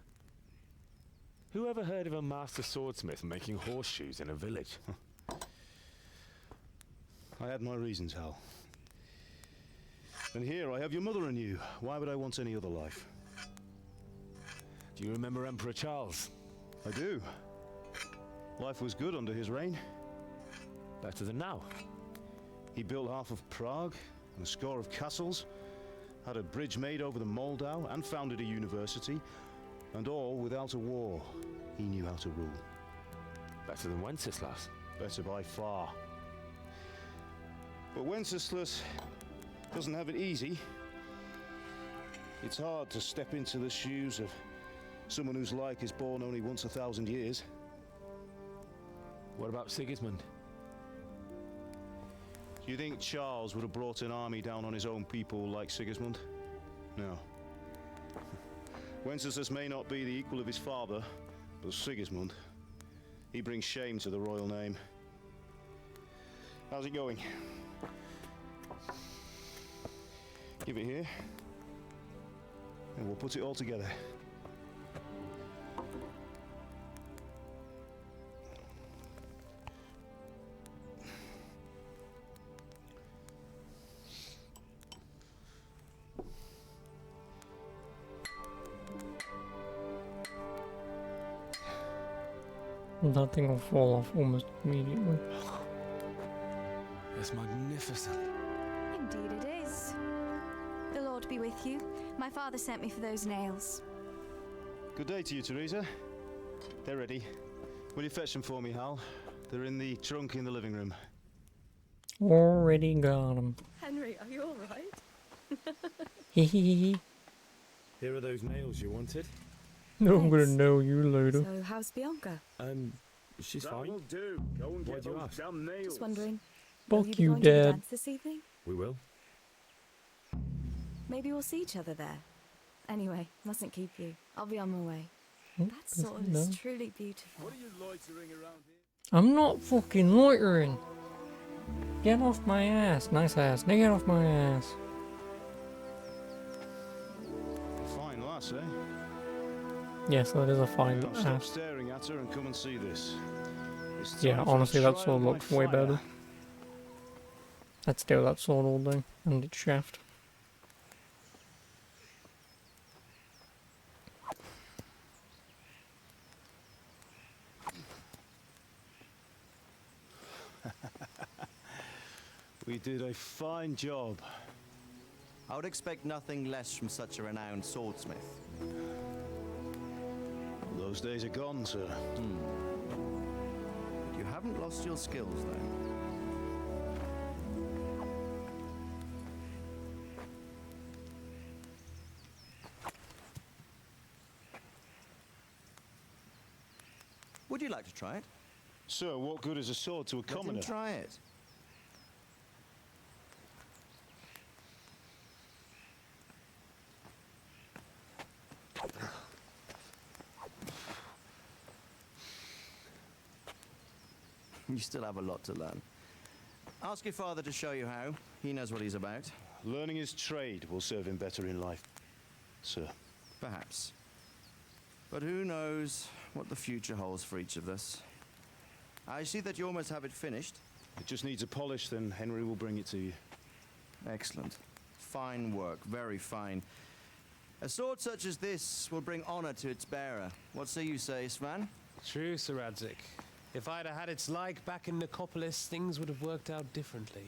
Who ever heard of a master swordsmith making horseshoes in a village? I had my reasons, Hal. And here I have your mother and you. Why would I want any other life? Do you remember Emperor Charles? I do. Life was good under his reign. Better than now. He built half of Prague and a score of castles, had a bridge made over the Moldau, and founded a university, and all without a war. He knew how to rule. Better than Wenceslas. Better by far. But Wenceslas, Doesn't have it easy. It's hard to step into the shoes of someone whose like is born only once 1,000 years. What about Sigismund? Do you think Charles would have brought an army down on his own people like Sigismund? No. Wenceslas may not be the equal of his father, but Sigismund, he brings shame to the royal name. How's it going? Give it here, and we'll put it all together. That thing will fall off almost immediately. It's magnificent. Indeed it is. The Lord be with you. My father sent me for those nails. Good day to you, Teresa. They're ready. Will you fetch them for me, Hal? They're in the trunk in the living room. Already got them. Henry, are you all right? Hehehe. Here are those nails you wanted. No, I'm gonna know you later. So, how's Bianca? She's That fine. will do. Go and Why'd get you those ask? damn nails. Just wondering. Will Fuck be you, going to the Dad. dance this evening? We will. Maybe we'll see each other there. Anyway, mustn't keep you. I'll be on my way. Oh, That sword no. is truly beautiful. What are you loitering around here? I'm not fucking loitering. Get off my ass. Nice ass. Now get off my ass. Fine lass, eh? Yes, that is a fine Now stop ass. staring at her and come and see this. It's Yeah, time for honestly, the that trial sword by looks way fire. better. I'd steal that sword all day. And its shaft. We did a fine job. I would expect nothing less from such a renowned swordsmith. Those days are gone, sir. But you haven't lost your skills, though. Would you like to try it? Sir, what good is a sword to a Let him commoner? try it. You still have a lot to learn. Ask your father to show you how. He knows what he's about. Learning his trade will serve him better in life, sir. Perhaps. But who knows what the future holds for each of us. I see that you almost have it finished. It just needs a polish, then Henry will bring it to you. Excellent. Fine work, very fine. A sword such as this will bring honor to its bearer. What say you, Svan? True, Sir Radzik. If I'd have had its like back in Nicopolis, things would have worked out differently.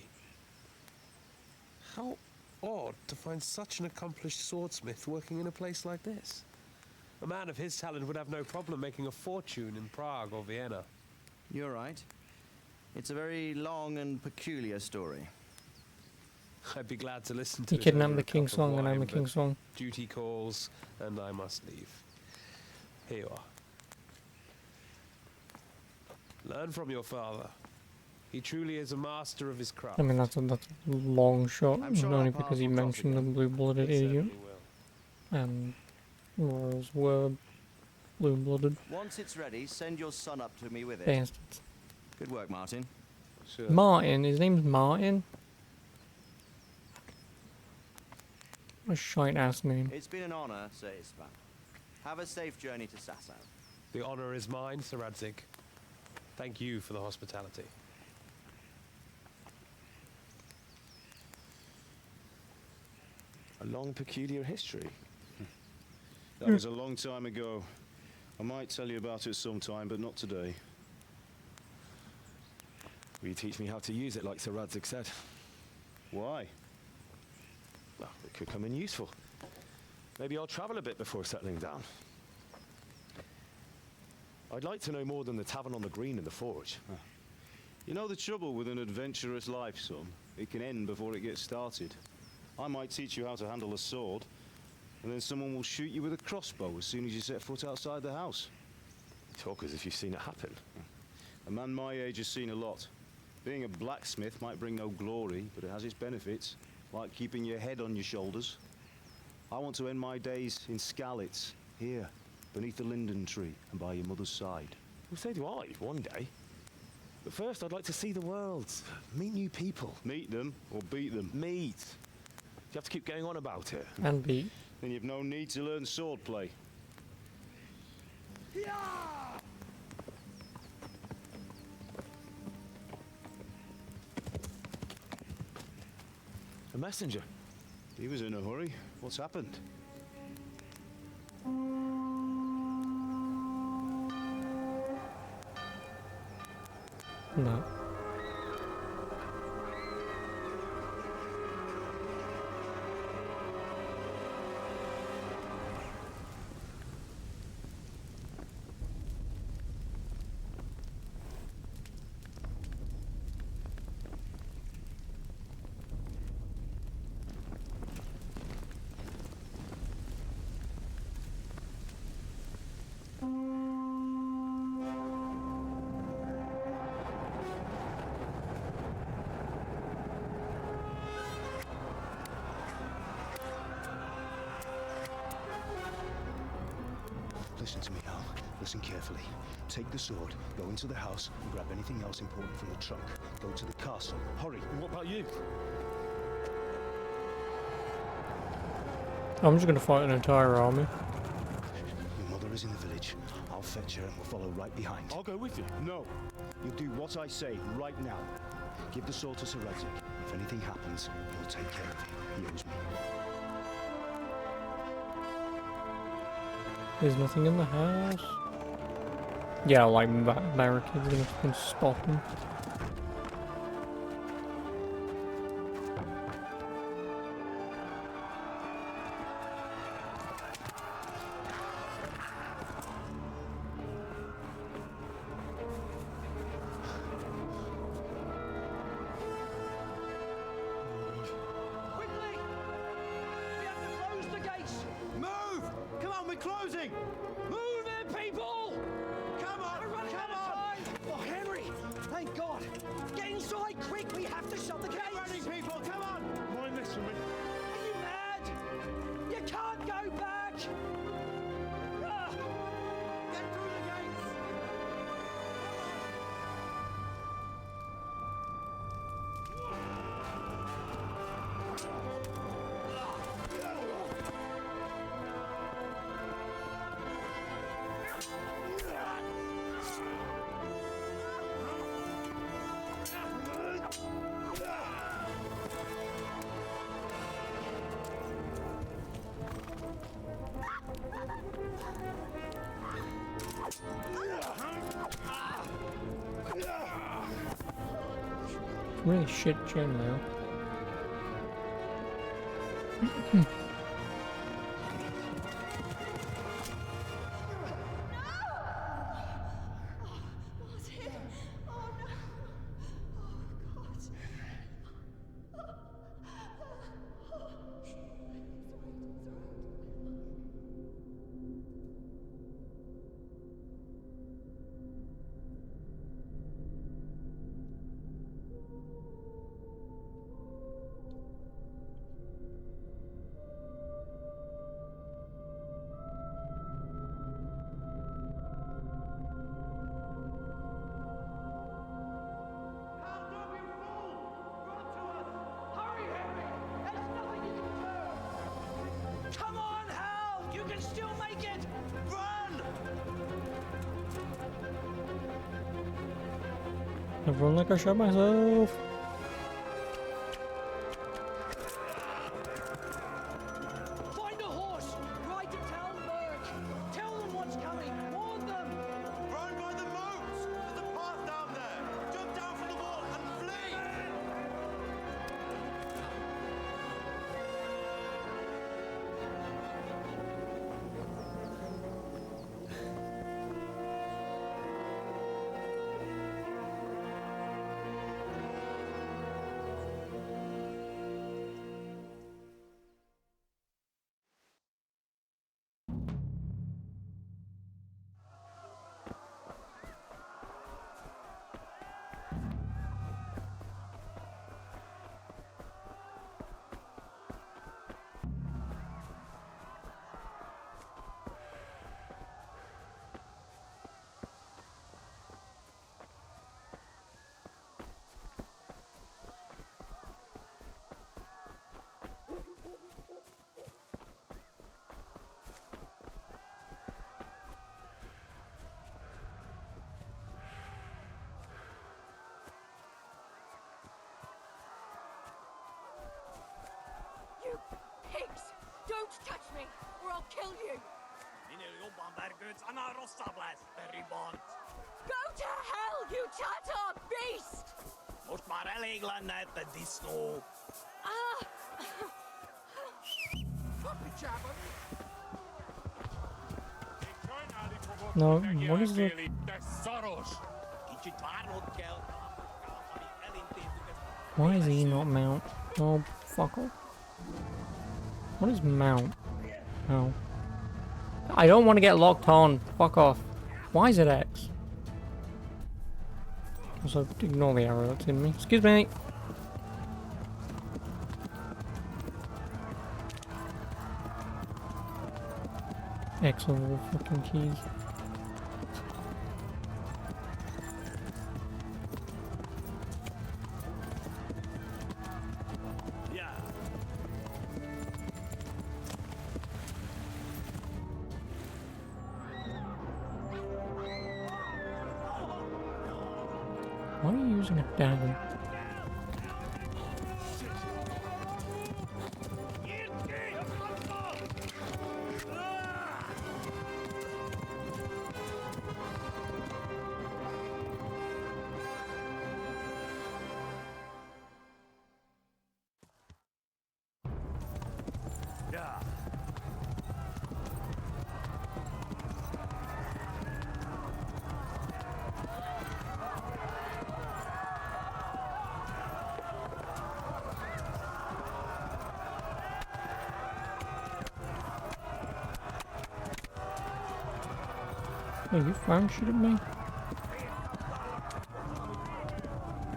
How odd to find such an accomplished swordsmith working in a place like this. A man of his talent would have no problem making a fortune in Prague or Vienna. You're right. It's a very long and peculiar story. I'd be glad to listen to He it kidnapped over the a cup King's of Song and I'm wine, the King's but Song. Duty calls, and I must leave. Here you are. Learn from your father. He truly is a master of his craft. I mean, that's a long shot. I'm sure Only our because he paths will cross mentioned the again. blue-blooded They idiot. certainly will. And royals were blue-blooded Once it's ready, send your son up to me with it. bastards. Good work, Martin. Martin, his name's Martin. What a shite-ass name. It's been an honor, Sir Ispan. Have a safe journey to Sasau. The honor is mine, Sir Radzik. Thank you for the hospitality. A long, peculiar history. That was a long time ago. I might tell you about it sometime, but not today. Will you teach me how to use it like Sir Radzik said? Why? Well, it could come in useful. Maybe I'll travel a bit before settling down. I'd like to know more than the tavern on the green and the forge. You know the trouble with an adventurous life, son? It can end before it gets started. I might teach you how to handle a sword, and then someone will shoot you with a crossbow as soon as you set foot outside the house. You talk as if you've seen it happen. A man my age has seen a lot. Being a blacksmith might bring no glory, but it has its benefits, like keeping your head on your shoulders. I want to end my days in Skalitz, here, beneath the linden tree and by your mother's side. Well, so do I, one day. But first, I'd like to see the world, meet new people. Meet them or beat them? Meet. You have to keep going on about it. And beat. Then you've no need to learn swordplay. A messenger. He was in a hurry. What's happened? No. Listen to me, Al. Listen carefully. Take the sword, go into the house, and grab anything else important from the trunk. Go to the castle. Hurry. And what about you? I'm just gonna fight an entire army. Your mother is in the village. I'll fetch her and we'll follow right behind. I'll go with you. No. You'll do what I say right now. Give the sword to Sir Radzik. If anything happens, he'll take care of you. He owes me. There's nothing in the house. Yeah, like that barricade's gonna fucking spot him. Quickly! We have to close the gates! Move! Come on, we're closing! Move it, people! Come on! We're running out of time! Oh, Henry! Thank God! Get inside, quick! We have to shut the gates! Get running, people! Come on! Mind this for me. Are you mad? You can't go back! Ah! Get through the gates! Really shit gym now. Come on, Hal! You can still make it! Run! I run like I shot myself. Find a horse! Ride to Talmberg! Tell them what's coming! Warn them! Run by the moats! There's a path down there! Jump down from the wall and flee! kill you! Go to hell, you Tatar beast! Ah! No, what is it? Why is he not mount? Oh, fuck off. What is mount? Oh. I don't want to get locked on. Fuck off. Why is it X? Also, ignore the arrow that's in me. Excuse me. X of all fucking keys. Why are you using a dagger? Are you firing shit at me?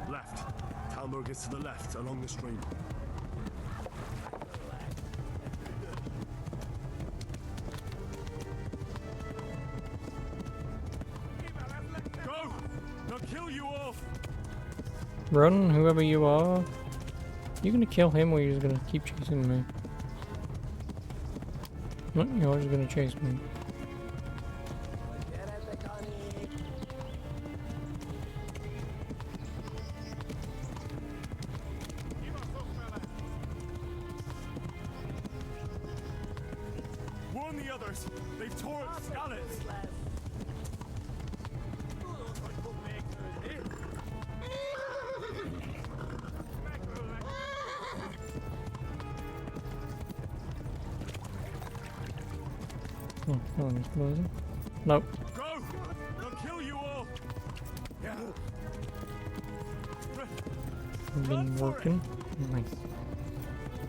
Left. Talmberg is to the left, along the stream. Go! They'll kill you all! Run, whoever you are. You gonna kill him or you just gonna keep chasing me? No, you're just gonna chase me. Warn the others! They've tore up Skalitz! Oh, that one is closing. Nope. Go! They'll kill you all! Yeah. Been working. Nice.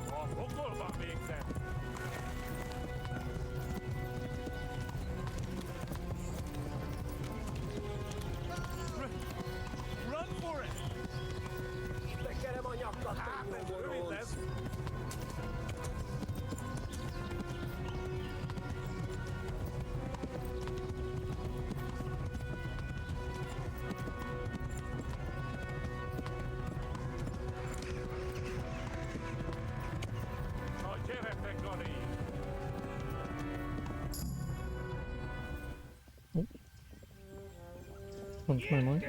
Oh, forgot about me exam. Run for it! Get him on your goddamn. One's my mind.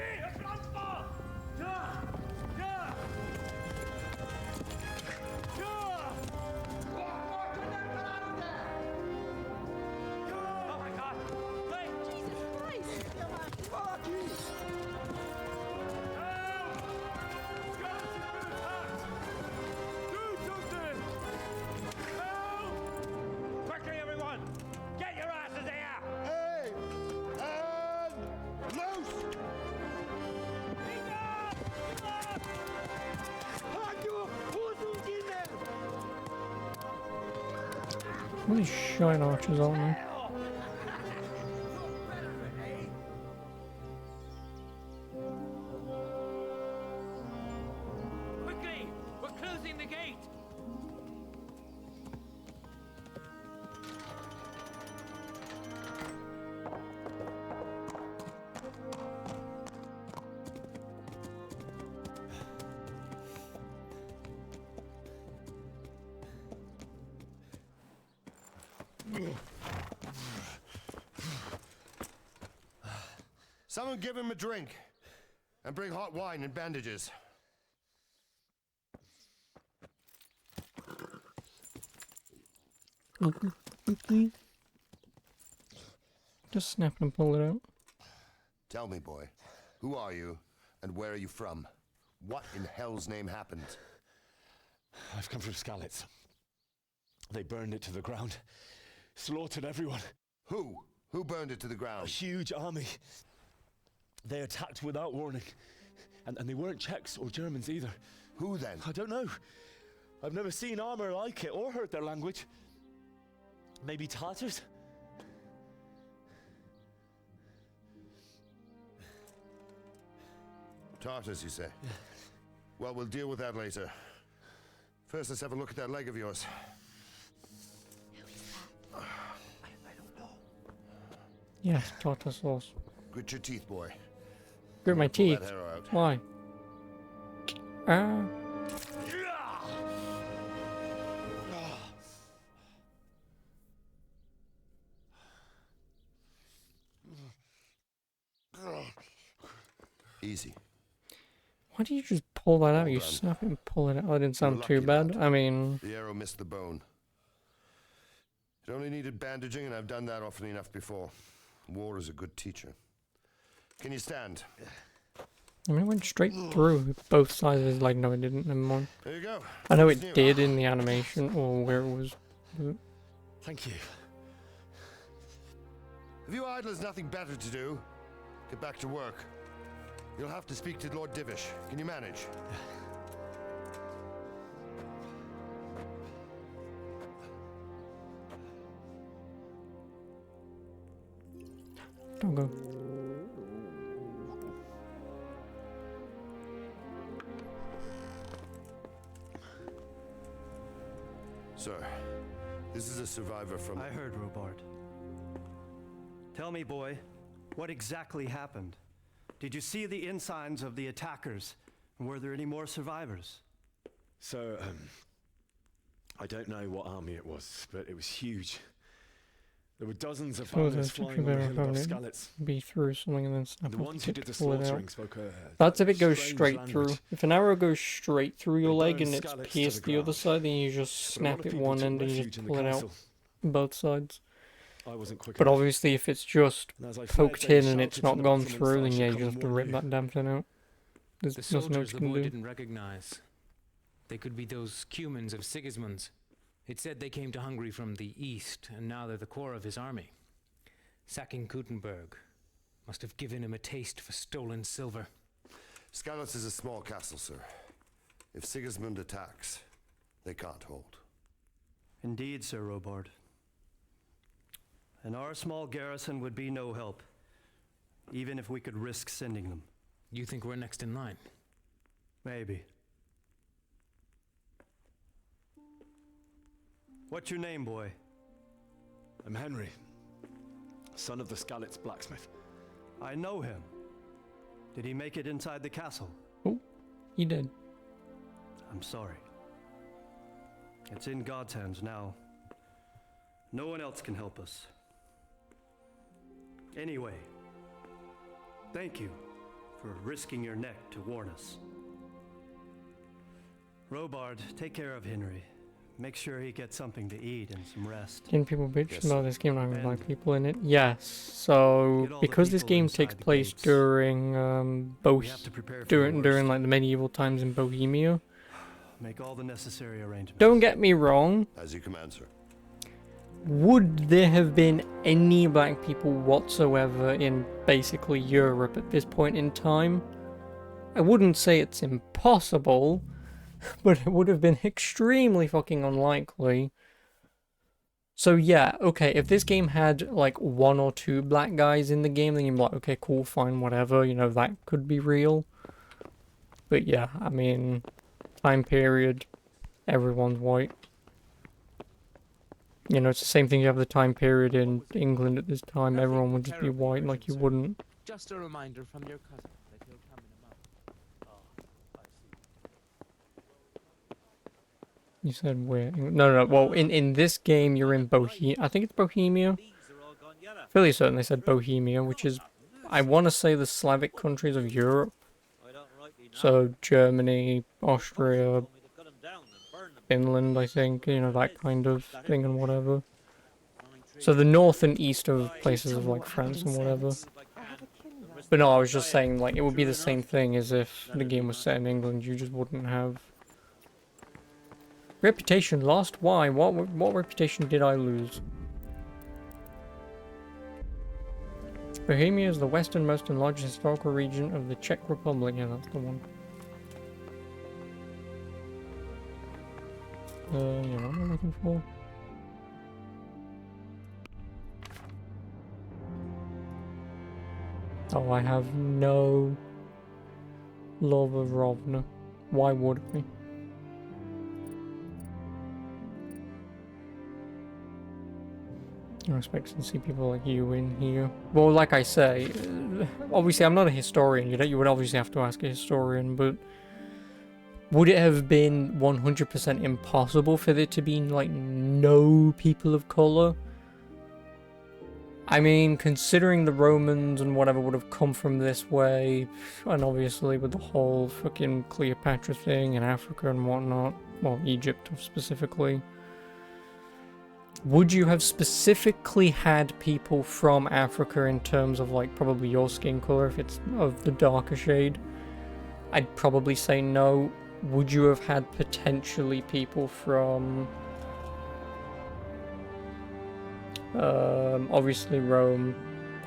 Quickly, everyone! Get your asses here! Hey! And loose! What is shine archers on me? Quickly! We're closing the gate! Someone give him a drink. And bring hot wine and bandages. Quickly. Just snap and pull it out. Tell me, boy, who are you and where are you from? What in hell's name happened? I've come from Skalitz. They burned it to the ground. Slaughtered everyone. Who? Who burned it to the ground? A huge army. They attacked without warning. And they weren't Czechs or Germans either. Who then? I don't know. I've never seen armor like it or heard their language. Maybe Tatars? Tartars, you say? Well, we'll deal with that later. First, let's have a look at that leg of yours. I don't know. Yes, tartar sauce. Grit your teeth, boy. Grit my Pull that teeth. hair out. Why? Ah. Easy. Why do you just pull that out? Hold You on. snap it and pull it out. That didn't sound You're too lucky, bad. lad. I mean, The arrow missed the bone. It only needed bandaging, and I've done that often enough before. War is a good teacher. Can you stand? it went straight through both sides. It's like, no, it didn't. Never mind. There you go. I know It's it new. did in the animation or where it was. Thank you. If you idlers nothing better to do, get back to work. You'll have to speak to Lord Divish. Can you manage? Don't go. Sir, this is a survivor from... I heard, Robard. Tell me, boy, what exactly happened? Did you see the ensigns of the attackers? And were there any more survivors? So, I don't know what army it was, but it was huge. There were dozens of So banners there's flying two on the better hill above probably Skalitz. be through something and then snap The off ones who tip did to the pull it slaughtering out. spoke That's if it goes strange straight language. through. If an arrow goes straight through your They leg burned and it's Skalitz to pierced the the other ground. side, then you just But a lot snap of it people one took end and you refuge just in the pull it out. castle. Both sides. I wasn't quick But enough. obviously if it's just And as I fled, poked they in and it's shouted not from the gone battlements through, that I then should yeah, you come just and have to warn rip you. that damn thing out. There's The nothing else soldiers you the can boy do. didn't recognize. They could be those Cumans of Sigismund's. It said they came to Hungary from the east, and now they're the core of his army. Sacking Gutenberg must have given him a taste for stolen silver. Skalitz is a small castle, sir. If Sigismund attacks, they can't hold. Indeed, Sir Robard. And our small garrison would be no help, even if we could risk sending them. You think we're next in line? Maybe. What's your name, boy? I'm Henry, son of the Skalitz blacksmith. I know him. Did he make it inside the castle? Oh, he did. I'm sorry. It's in God's hands now. No one else can help us. Anyway, thank you for risking your neck to warn us. Robard, take care of Henry. Make sure he gets something to eat and some rest. Didn't people bitch Yes, about sir. this game not having And black people in it? Yes. So get all the because this people game inside takes the place gates. during We have to prepare for the during worst. like the medieval times in Bohemia. Make all the necessary arrangements. Don't get me wrong. As you command, sir. Would there have been any black people whatsoever in basically Europe at this point in time? I wouldn't say it's impossible, but it would have been extremely fucking unlikely. So yeah, okay, if this game had like one or two black guys in the game, then you'd be like, okay, cool, fine, whatever, you know, that could be real. But yeah, I mean, time period, everyone's white. You know, it's the same thing you have the time period in England at this time, everyone would just be white like you wouldn't. Just a reminder from your cousin that he'll come in a month. You said where? No, well, in this game, you're in Bohemia. I think it's Bohemia. Fairly certain they said Bohemia, which is, I want to say, the Slavic countries of Europe. So Germany, Austria, Finland, I think, you know, that kind of thing and whatever. So the north and east of places of like France and whatever. But no, I was just saying like it would be the same thing as if the game was set in England. You just wouldn't have reputation lost. Why? What reputation did I lose? Bohemia is the westernmost and largest historical region of the Czech Republic. Yeah, that's the one. Yeah, what am I looking for? Oh, I have no love of Rovna. Why would I? I'm expecting to see people like you in here. Well, like I say, obviously I'm not a historian. You would obviously have to ask a historian, but would it have been 100% impossible for there to be like no people of color? I mean, considering the Romans and whatever would have come from this way, and obviously with the whole fucking Cleopatra thing in Africa and whatnot, well, Egypt specifically, would you have specifically had people from Africa in terms of like probably your skin color if it's of the darker shade? I'd probably say no. Would you have had potentially people from obviously Rome,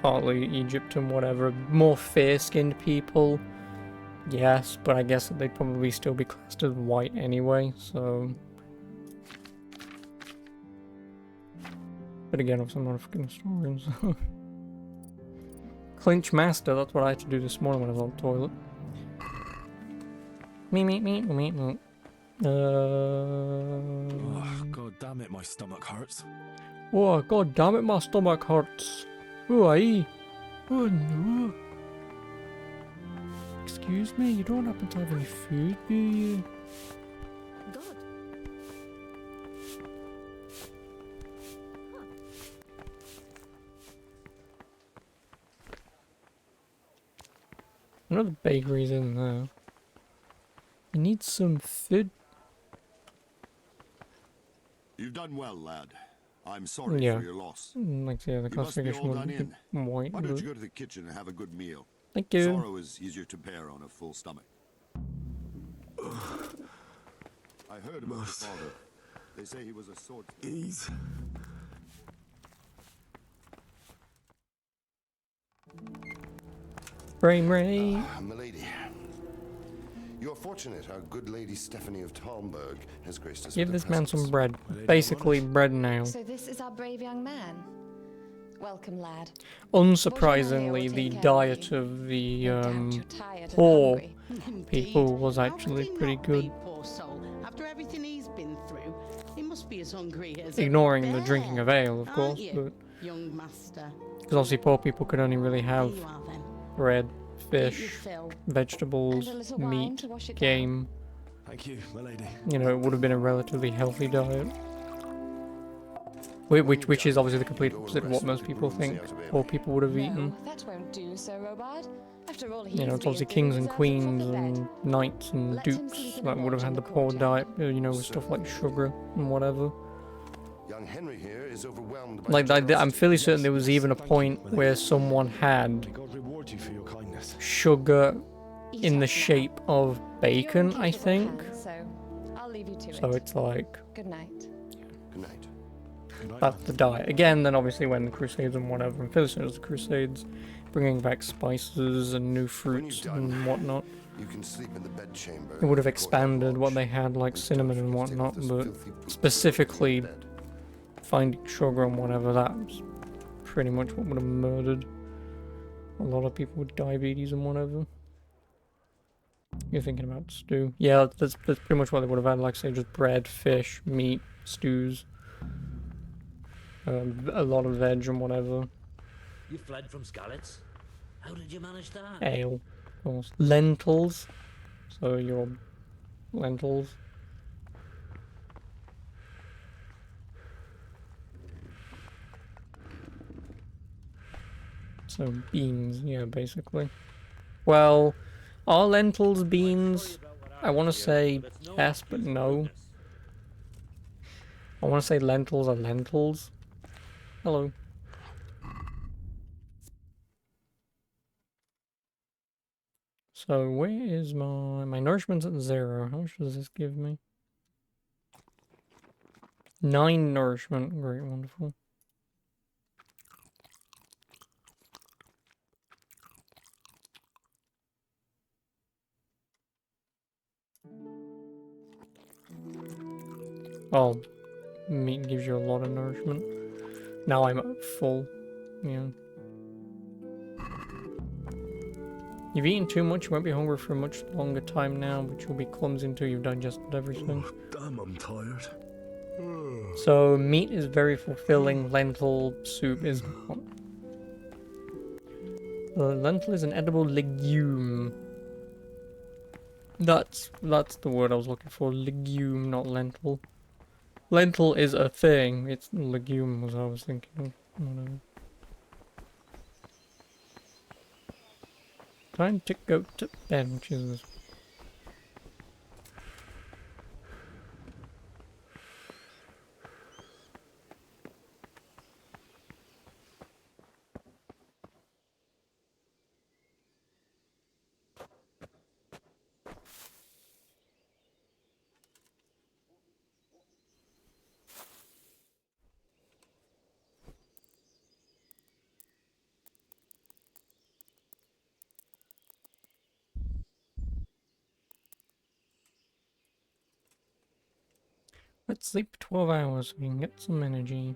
partly Egypt and whatever, more fair-skinned people? Yes, but I guess they'd probably still be classed as white anyway, so... But again, I'm not a fucking historian, so... Clinch Master, that's what I had to do this morning when I was on the toilet. Me. Oh, God damn it, my stomach hurts. Oh, god damn it, my stomach hurts. Oh, aye. Oh, no. Excuse me, you don't happen to have any food, do you? God. I know the bakery's in there. I need some food. You've done well, lad. I'm sorry Yeah. for your loss. Like, yeah, the You must be classification all would done be in. white. Why don't but- you go to the kitchen and have a good meal? Thank you. Sorrow is easier to bear on a full stomach. I heard about your father. They say he was a swordsman. Ease. Frame rate. Milady, you're fortunate our good lady Stephanie of Talmberg has graced us Give with this her man some presence. bread. Basically, bread now. So this is our brave young man. Welcome, lad. Unsurprisingly, the diet of the poor people was actually pretty good. Poor soul. After everything he's been through, he must be as hungry as Ignoring a the bear, drinking of ale, of aren't course, you, but young master? because obviously poor people could only really have Here you are, then. bread, fish, fill. vegetables, And a little wine meat, to wash it down. game. Thank you, my lady. You know, it would have been a relatively healthy diet. Which is obviously the complete opposite of what most people think poor people would have eaten. That won't do, Sir Robard. After all, You know, it's obviously kings and queens and knights and dukes that would have had the poor diet, you know, with stuff like sugar and whatever. Young Henry here is overwhelmed by Like, I'm fairly certain there was even a point where someone had God reward you for your kindness. sugar in the shape of bacon, I think. So I'll leave you to So it. it's like, Good night. Good night. that's the diet. Again, then obviously when the Crusades and whatever, and fairly certain it was the Crusades, bringing back spices and new fruits and whatnot. You can sleep in the bedchamber. It would have expanded what they had, like cinnamon and whatnot, but specifically finding sugar and whatever, that's pretty much what would have murdered a lot of people with diabetes and whatever. You're thinking about stew. Yeah, that's pretty much what they would have had, like say just bread, fish, meat, stews, a lot of veg and whatever. You fled from Skalitz? How did you manage that? Ale, of course. Lentils. So your lentils. So beans, yeah, basically. Well, are lentils beans? I want to say yes, but no. I want to say lentils are lentils. Hello. So where is my nourishment's at 0. How much does this give me? 9 nourishment. Great, wonderful. Oh, meat gives you a lot of nourishment. Now I'm at full. Yeah. You've eaten too much, you won't be hungry for a much longer time now, but you'll be clumsy until you've digested everything. Damn, I'm tired. So, meat is very fulfilling, lentil soup is not. Lentil is an edible legume. That's the word I was looking for, legume, not lentil. Lentil is a thing, it's legume was what I was thinking of. Whatever. Time to go to bed, which is this. Let's sleep 12 hours so we can get some energy.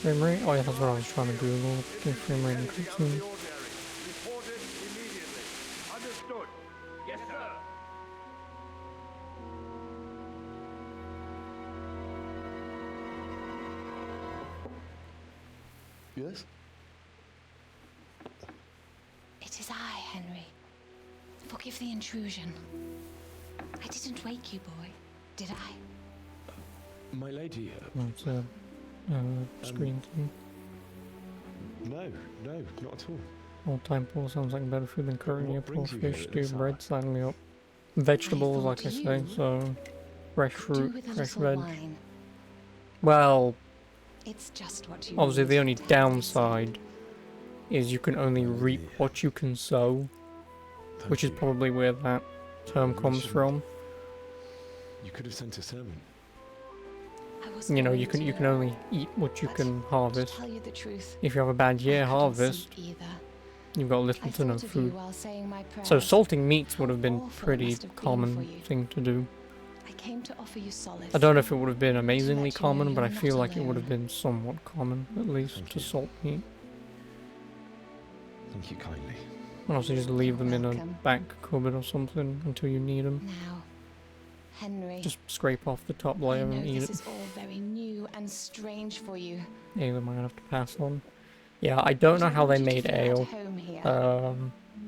Frame rate? Oh yeah, that's what I was trying to Google. The frame rate increasing. Understood. Yes, sir. Yes? It is I, Henry. Forgive the intrusion. I didn't wake you, boy, did I? My lady... That's a screen thing. No, not at all. Old time pool sounds like better food than curry, What poor brings you here fish, at stew, this bread, sign me up. Vegetables, I like I thought say, you so fresh Do fruit, with a fresh little veg. wine. Well, It's just what you obviously need the only to have downside is you can only reap what you can sow, which is probably where that term comes from. You could have sent a sermon. I was You know, you going can to, only eat what you can harvest. To tell you the truth, If you have a bad year I couldn't harvest, sleep either. you've got little I to no thought of you food. while saying my So prayers. salting meats would have been awful it pretty must have been for common you. thing to do. I came to offer you solace. I don't know if it would have been amazingly let you know common, but I you're feel not like it would have alone. been somewhat common, at least, to salt meat. Thank you kindly. And also just leave them in a welcome. back cupboard or something until you need them. Now, Henry, Just scrape off the top I layer know and eat this it. is all very new and strange for you. Ale might have to pass on. Yeah, I don't know how they made ale.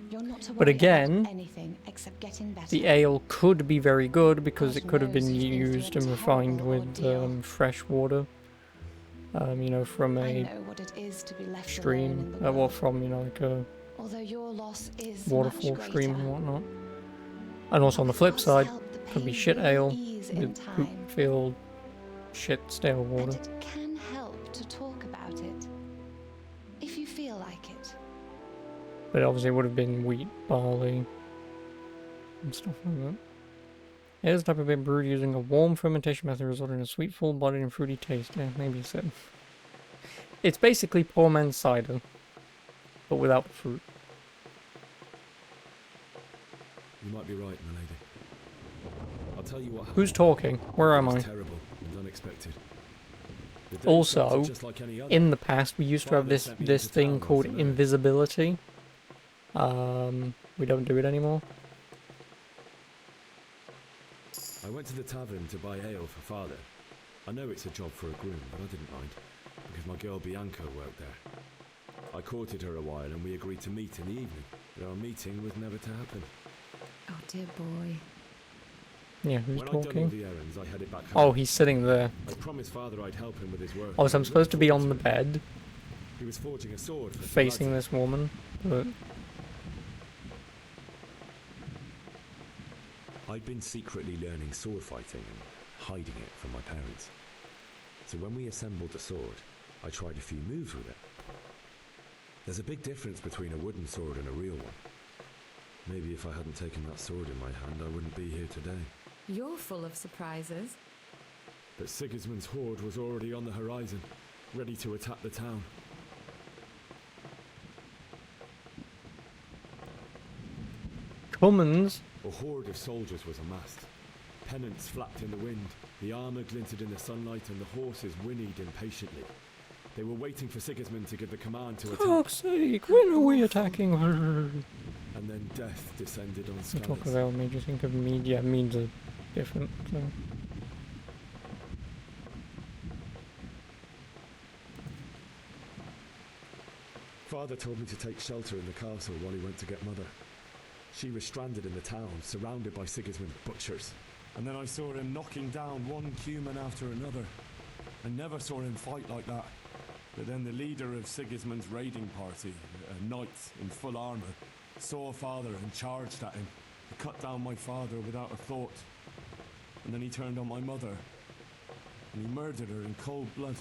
You're not to But worry again, about anything except getting better. the ale could be very good because God it could have been knows you've been through used a and refined terrible with ordeal. fresh water. You know, from I a know what it is to be left alone stream, in the well, world. from, you know, like a Although your loss is waterfall much stream greater. and whatnot. And also on the flip side, could be shit ale ease in with time. poop-filled shit stale water. And it can help to talk about it, if you feel like it. But obviously it would have been wheat, barley, and stuff like that. It is a type of beer brewed using a warm fermentation method resulting in a sweet, full-bodied and fruity taste. Yeah, maybe so. It's basically poor man's cider, but without the fruit. You might be right, my lady. I'll tell you what happened. Who's talking? Where am It I? was terrible and unexpected. The day Also, started just like any other. in the past, we used to have Father this sent me this into thing town called once a night. invisibility. We don't do it anymore. I went to the tavern to buy ale for father. I know it's a job for a groom, but I didn't mind, because my girl Bianca worked there. I courted her a while and we agreed to meet in the evening, but our meeting was never to happen. Oh dear boy. Yeah, who's When I'd done all talking? the errands, I headed back Oh, home. he's sitting there. I promised father I'd help him with his work. Oh, so I'm supposed to be on the bed, He was forging a sword for facing Ferrazzi. this woman, but I'd been secretly learning sword fighting and hiding it from my parents. So when we assembled the sword, I tried a few moves with it. There's a big difference between a wooden sword and a real one. Maybe if I hadn't taken that sword in my hand, I wouldn't be here today. You're full of surprises. But Sigismund's horde was already on the horizon, ready to attack the town. Cummins? A horde of soldiers was amassed. Pennants flapped in the wind, the armour glinted in the sunlight, and the horses whinnied impatiently. They were waiting for Sigismund to give the command to attack. Fuck's sake, when are we attacking her? And then death descended on You Skalitz. talk about me, just think of media means a different thing. Father told me to take shelter in the castle while he went to get Mother. She was stranded in the town, surrounded by Sigismund's butchers. And then I saw him knocking down one human after another. I never saw him fight like that. But then the leader of Sigismund's raiding party, a knight in full armour, saw Father and charged at him. He cut down my father without a thought. And then he turned on my mother. And he murdered her in cold blood.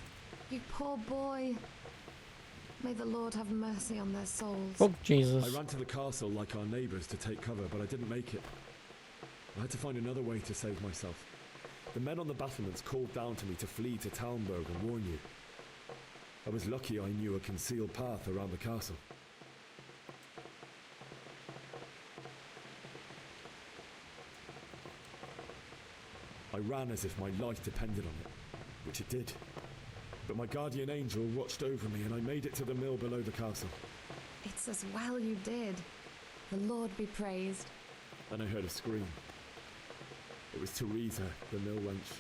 You poor boy. May the Lord have mercy on their souls. Fuck Jesus. I ran to the castle like our neighbours to take cover, but I didn't make it. I had to find another way to save myself. The men on the battlements called down to me to flee to Talmberg and warn you. I was lucky I knew a concealed path around the castle. I ran as if my life depended on it, which it did. But my guardian angel watched over me and I made it to the mill below the castle. It's as well you did. The Lord be praised. Then I heard a scream. It was Teresa, the mill wench.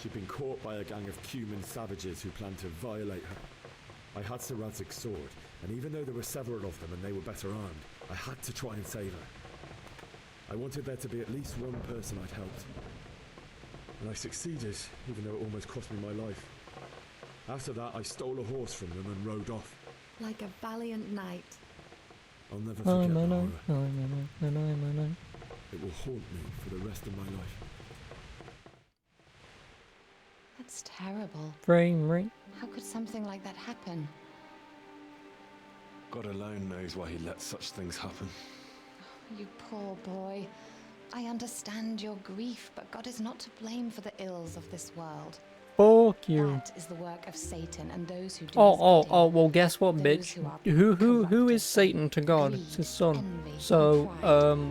She'd been caught by a gang of Cuman savages who planned to violate her. I had Sir Radzig's sword, and even though there were several of them and they were better armed, I had to try and save her. I wanted there to be at least one person I'd helped. And I succeeded, even though it almost cost me my life. After that, I stole a horse from them and rode off. Like a valiant knight. I'll never forget the horror. No. It will haunt me for the rest of my life. That's terrible. Frame rate. How could something like that happen? God alone knows why he lets such things happen. You poor boy. I understand your grief, but God is not to blame for the ills of this world. Fuck you. That is the work of Satan and those who do Oh, well, guess what, bitch? Who is Satan to God? It's his son. So,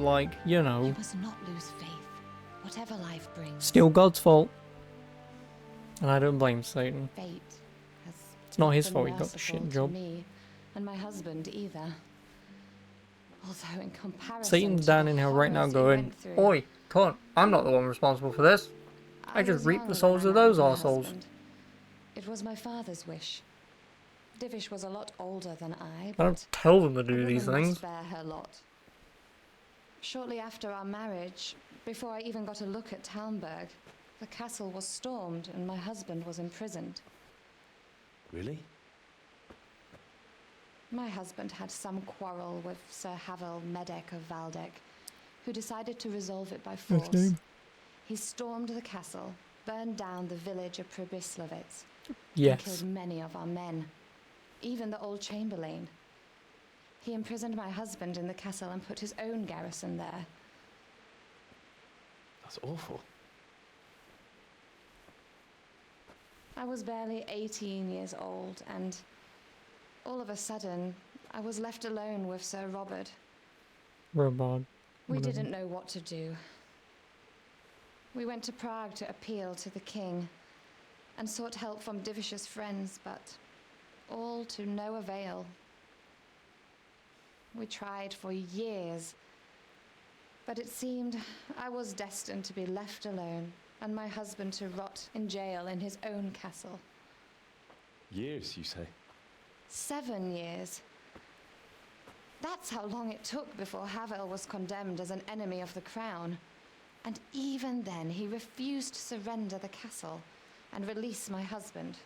like, you know. You must not lose faith, whatever life brings. Still God's fault. And I don't blame Satan. Fate has It's not his been fault he got the merciful shit to job. me and my husband either. Although in comparison Satan's to down the in hell right now horrors he going, went through, oi, cunt, I'm not the one responsible for this. I just was reap young the when souls I of married those my arseholes. husband. It was my father's wish. Divish was a lot older than I, I but don't tell them to a do these woman things. must bear her lot. Shortly after our marriage, before I even got a look at Talmberg, the castle was stormed and my husband was imprisoned. Really? My husband had some quarrel with Sir Havel Medek of Valdek, who decided to resolve it by force. Okay. He stormed the castle, burned down the village of Pribyslavitz, Yes. and killed many of our men, even the old chamberlain. He imprisoned my husband in the castle and put his own garrison there. That's awful. I was barely 18 years old, and all of a sudden, I was left alone with Sir Robert. Robot. We whatever. didn't know what to do. We went to Prague to appeal to the king and sought help from Divish's friends, but all to no avail. We tried for years, but it seemed I was destined to be left alone and my husband to rot in jail in his own castle. Years, you say? 7 years. That's how long it took before Havel was condemned as an enemy of the crown. And even then, he refused to surrender the castle and release my husband.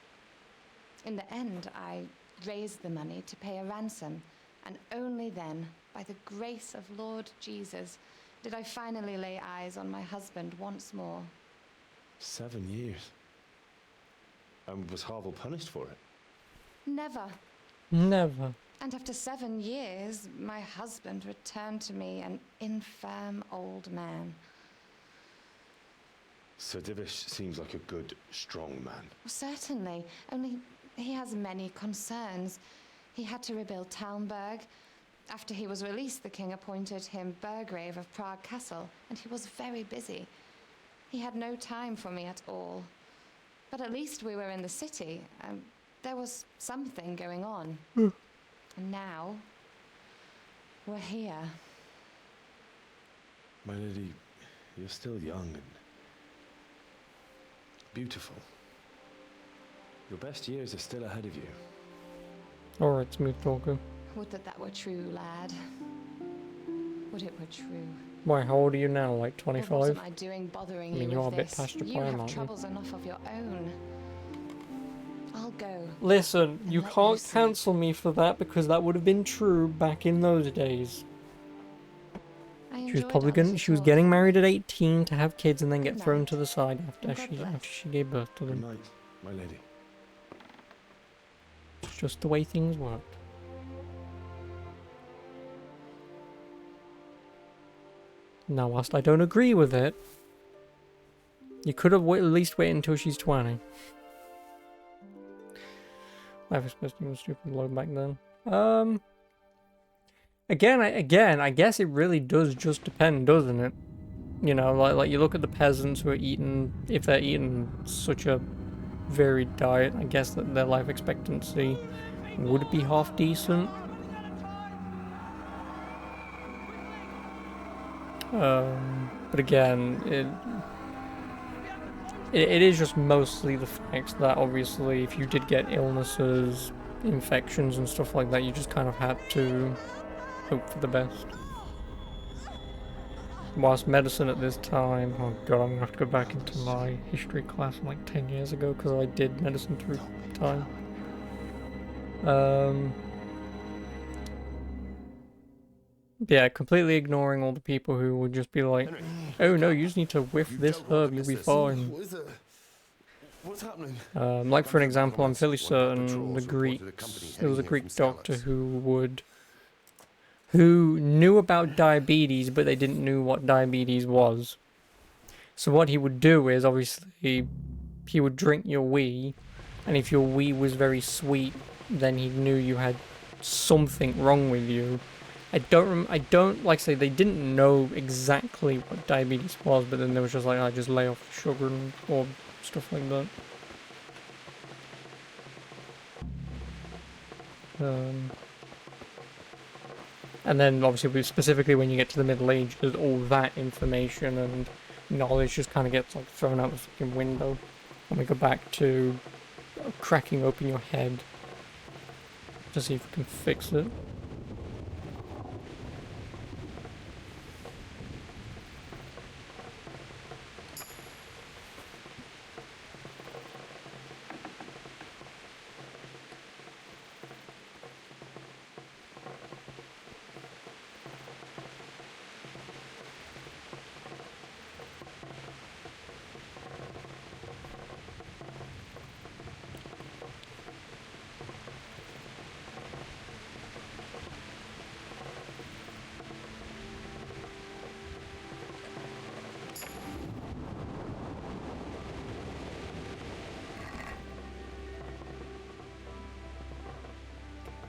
In the end, I raised the money to pay a ransom, and only then, by the grace of Lord Jesus, did I finally lay eyes on my husband once more. 7 years. And was Harville punished for it? Never. Never. And after 7 years, my husband returned to me an infirm old man. Sir Divish seems like a good, strong man. Certainly, only he has many concerns. He had to rebuild Talmberg. After he was released, the king appointed him Burgrave of Prague Castle, and he was very busy. He had no time for me at all. But at least we were in the city, and there was something going on. And now, we're here. My lady, you're still young and beautiful. Your best years are still ahead of you. Alright, smooth talker. Would that were true, lad. Would it were true. Why, how old are you now? Like Well, 25? what am I doing bothering I mean, you you're with a bit this? past your You prime, have aren't you? troubles enough of your own. I'll go. Listen, you can't cancel me for that because that would have been true back in those days. She was probably getting married at 18 to have kids and then get thrown to the side after she gave birth to them. Good night, my lady. It's just the way things worked. Now, whilst I don't agree with it, you could have at least waited until she's 20. Life expectancy was stupid low back then. Again, I guess it really does just depend, doesn't it? You know, like you look at the peasants who are eating, if they're eating such a varied diet, I guess that their life expectancy would be half decent. But again, it is just mostly the fact that obviously if you did get illnesses, infections and stuff like that, you just kind of had to hope for the best. Whilst medicine at this time, oh god, I'm gonna have to go back into my history class from like 10 years ago because I did medicine through time. Yeah, completely ignoring all the people who would just be like, oh no, you just need to whiff this herb, you'll be fine. What's happening? Like for an example, I'm fairly certain the Greeks, there was a Greek doctor who knew about diabetes, but they didn't know what diabetes was. So what he would do is, obviously, he would drink your wee, and if your wee was very sweet, then he knew you had something wrong with you. I don't, like I say, they didn't know exactly what diabetes was, but then there was just like, I just lay off the sugar or stuff like that. And then obviously specifically when you get to the Middle Ages, all that information and knowledge just kind of gets like thrown out the fucking window. And we go back to cracking open your head to see if we can fix it.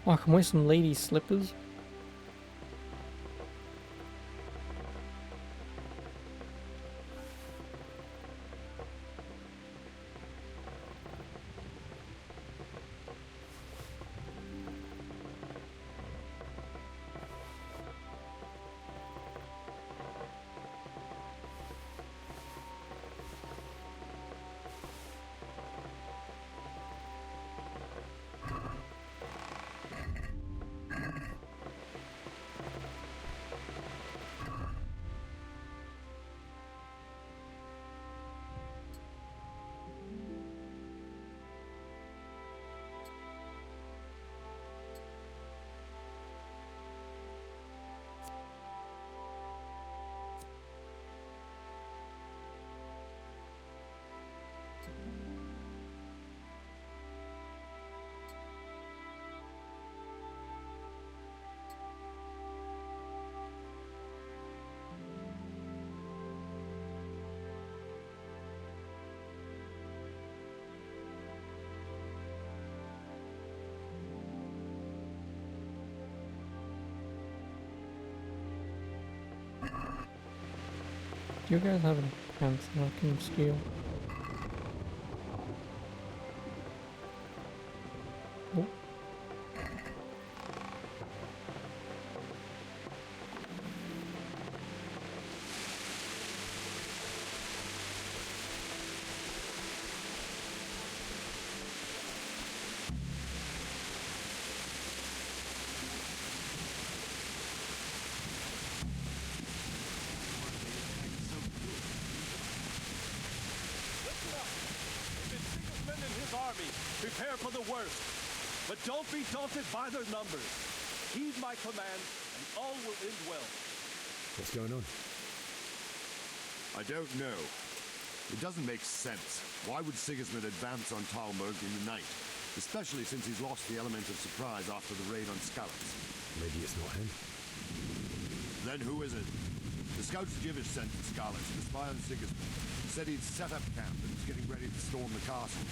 Oh, I can wear some lady slippers. Do you guys have any pants that I can steal? Oh. Prepare for the worst, but don't be daunted by their numbers. Heed my command, and all will end well. What's going on? I don't know. It doesn't make sense. Why would Sigismund advance on Talmberg in the night? Especially since he's lost the element of surprise after the raid on Skalitz. Maybe it's not him. Then who is it? The scouts Jivish sent to Skalitz to spy on Sigismund. Said he'd set up camp and was getting ready to storm the castle.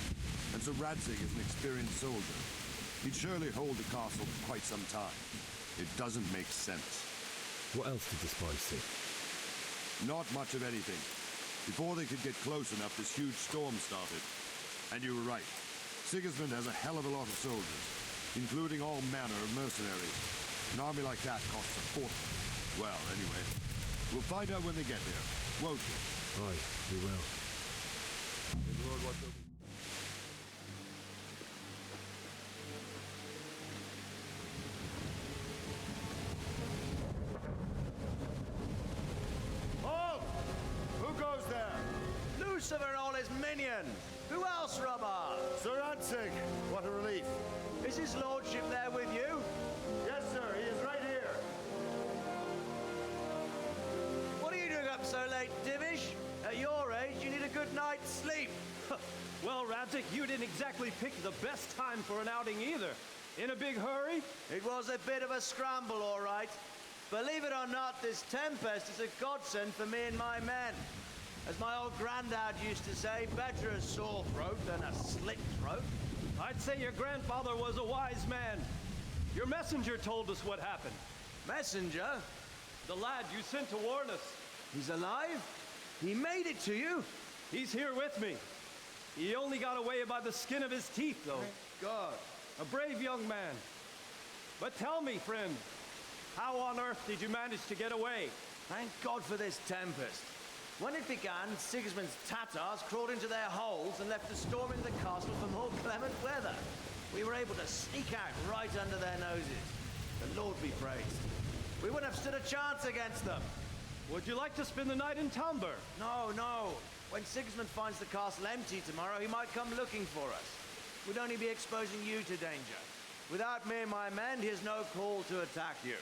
And so Radzig is an experienced soldier. He'd surely hold the castle for quite some time. It doesn't make sense. What else did the spies see? Not much of anything. Before they could get close enough, this huge storm started. And you were right. Sigismund has a hell of a lot of soldiers, including all manner of mercenaries. An army like that costs a fortune. Well, anyway, we'll find out when they get there, won't we? Aye, we will. Good Lord, what's over? Halt! Who goes there? Lucifer and all his minions. Who else, Robber? Sir Radzig, what a relief. Is his lordship there with you? Yes, sir, he is right here. What are you doing up so late, Divish? At your age, you need a good night's sleep. Well, Radzig, you didn't exactly pick the best time for an outing either. In a big hurry? It was a bit of a scramble, all right. Believe it or not, this tempest is a godsend for me and my men. As my old granddad used to say, better a sore throat than a slit throat. I'd say your grandfather was a wise man. Your messenger told us what happened. Messenger? The lad you sent to warn us. He's alive? He made it to you? He's here with me. He only got away by the skin of his teeth, though. Thank God. A brave young man. But tell me, friend, how on earth did you manage to get away? Thank God for this tempest. When it began, Sigismund's Tatars crawled into their holes and left us storming the castle for more clement weather. We were able to sneak out right under their noses. The Lord be praised. We wouldn't have stood a chance against them. Would you like to spend the night in Talmberg? No, no. When Sigismund finds the castle empty tomorrow, he might come looking for us. We'd only be exposing you to danger. Without me and my men, he has no call to attack you.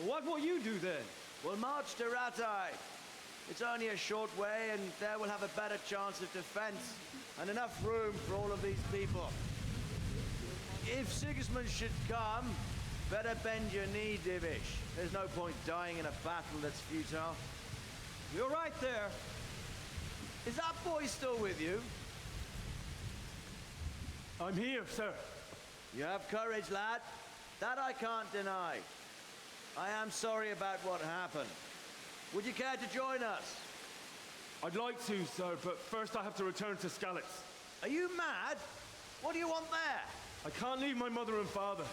What will you do then? We'll march to Ratai. It's only a short way, and there we'll have a better chance of defense and enough room for all of these people. If Sigismund should come, better bend your knee, Divish. There's no point dying in a battle that's futile. You're right there. Is that boy still with you? I'm here, sir. You have courage, lad. That I can't deny. I am sorry about what happened. Would you care to join us? I'd like to, sir, but first I have to return to Skalitz. Are you mad? What do you want there? I can't leave my mother and father.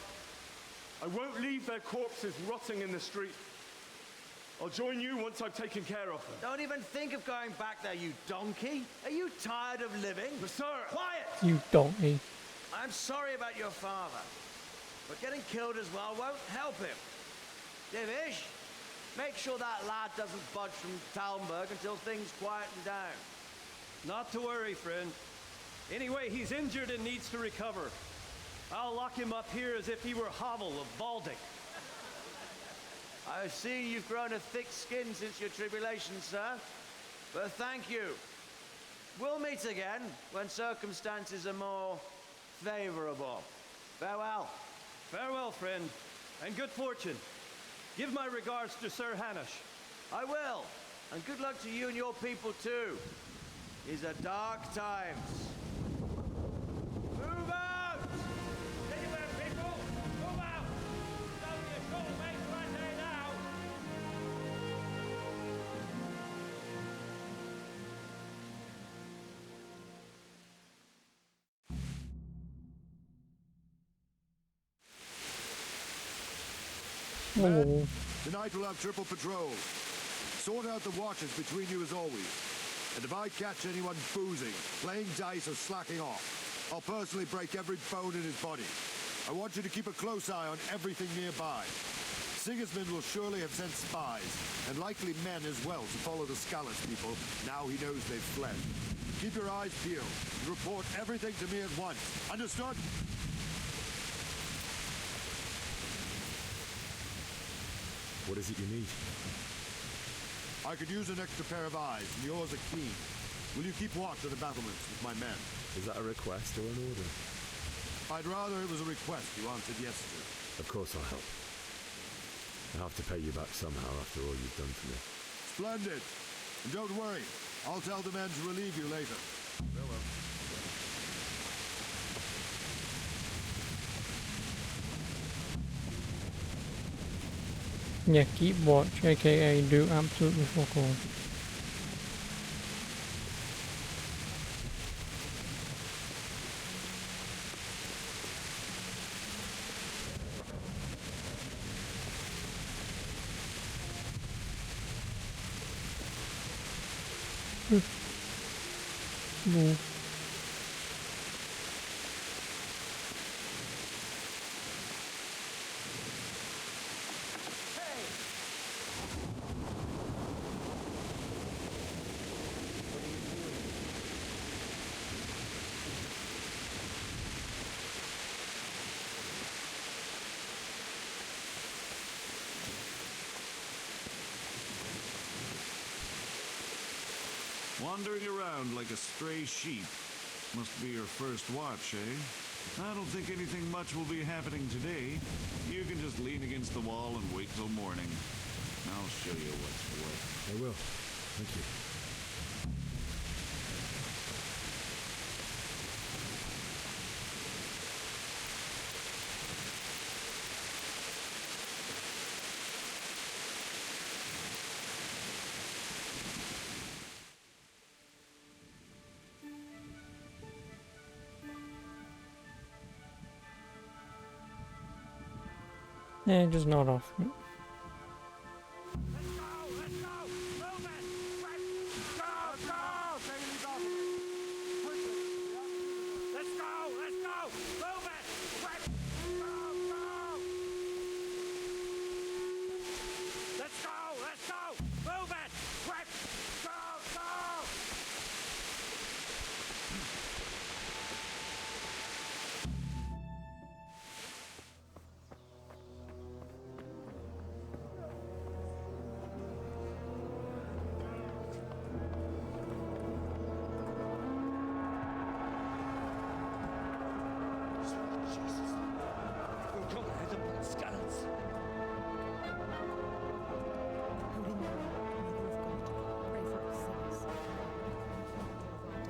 I won't leave their corpses rotting in the street. I'll join you once I've taken care of them. Don't even think of going back there, you donkey. Are you tired of living? But sir! Quiet! You donkey. I'm sorry about your father, but getting killed as well won't help him. Divish, make sure that lad doesn't budge from Talmberg until things quieten down. Not to worry, friend. Anyway, he's injured and needs to recover. I'll lock him up here as if he were Havel of Baldic. I've seen you've grown a thick skin since your tribulation, sir. But thank you. We'll meet again when circumstances are more favorable. Farewell. Farewell, friend, and good fortune. Give my regards to Sir Hanush. I will. And good luck to you and your people, too. These are dark times. Move out! Anywhere, people! Move out! It's only a short way right there now! Men, tonight we'll have triple patrols. Sort out the watches between you as always. And if I catch anyone boozing, playing dice or slacking off, I'll personally break every bone in his body. I want you to keep a close eye on everything nearby. Sigismund will surely have sent spies, and likely men as well, to follow the Scallas people, now he knows they've fled. Keep your eyes peeled, and report everything to me at once. Understood? What is it you need? I could use an extra pair of eyes, and yours are keen. Will you keep watch of the battlements with my men? Is that a request or an order? I'd rather it was a request you answered yes to. Of course I'll help. I have to pay you back somehow after all you've done for me. Splendid. And don't worry, I'll tell the men to relieve you later. Farewell. Yeah, keep watch, aka do absolutely fuck all. No. Wandering around like a stray sheep. Must be your first watch, eh? I don't think anything much will be happening today. You can just lean against the wall and wait till morning. I'll show you what's what. I will. Thank you. Yeah, just nod off.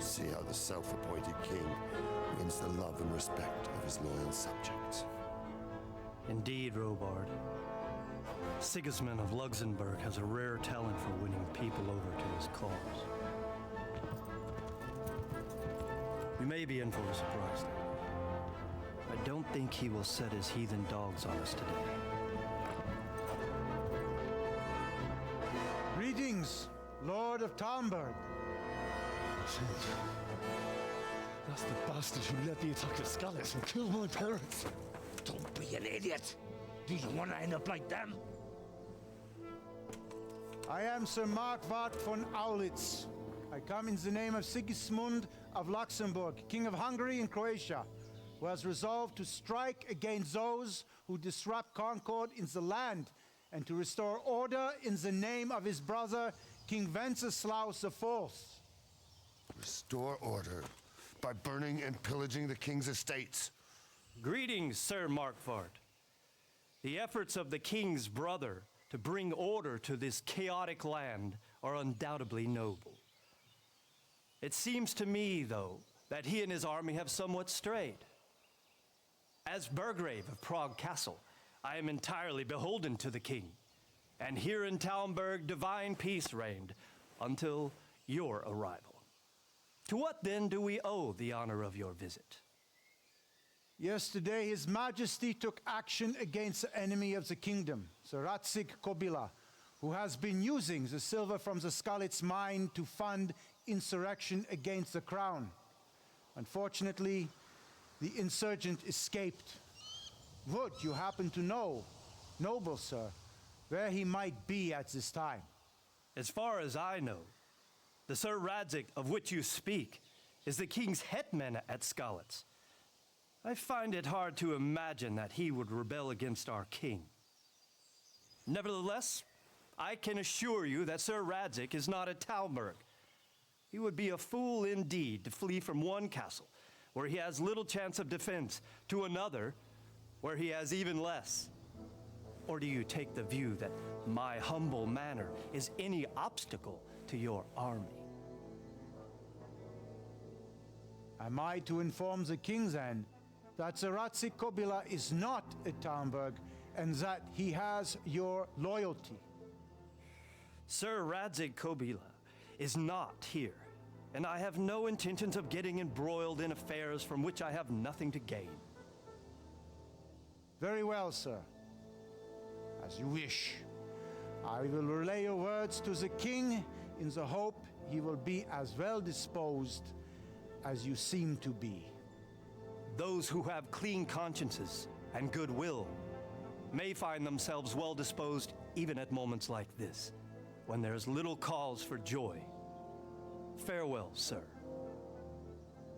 See how the self-appointed king wins the love and respect of his loyal subjects. Indeed, Robard. Sigismund of Luxembourg has a rare talent for winning people over to his cause. We may be in for a surprise, though. I don't think he will set his heathen dogs on us today. Greetings, Lord of Talmberg. That's the bastard who led the attack at Scallas and killed my parents. Don't be an idiot. Do you want to end up like them? I am Sir Markwart von Aulitz. I come in the name of Sigismund of Luxembourg, King of Hungary and Croatia, who has resolved to strike against those who disrupt concord in the land and to restore order in the name of his brother, King Wenceslaus IV. Restore order by burning and pillaging the king's estates. Greetings, Sir Markwart. The efforts of the king's brother to bring order to this chaotic land are undoubtedly noble. It seems to me, though, that he and his army have somewhat strayed. As Burgrave of Prague Castle, I am entirely beholden to the king, and here in Talmberg divine peace reigned until your arrival. To what then do we owe the honor of your visit? Yesterday, His Majesty took action against the enemy of the kingdom, Sir Radzig Kobyla, who has been using the silver from the Skalitz mine to fund insurrection against the crown. Unfortunately, the insurgent escaped. Would you happen to know, noble sir, where he might be at this time? As far as I know, the Sir Radzig of which you speak is the king's hetman at Skalitz. I find it hard to imagine that he would rebel against our king. Nevertheless, I can assure you that Sir Radzig is not at Talmberg. He would be a fool indeed to flee from one castle where he has little chance of defense to another where he has even less. Or do you take the view that my humble manner is any obstacle to your army? Am I to inform the king then that Sir Radzig Kobyla is not at Talmberg and that he has your loyalty? Sir Radzig Kobyla is not here, and I have no intentions of getting embroiled in affairs from which I have nothing to gain. Very well, sir. As you wish. I will relay your words to the king in the hope he will be as well disposed as you seem to be. Those who have clean consciences and goodwill may find themselves well disposed even at moments like this, when there's little cause for joy. Farewell, sir.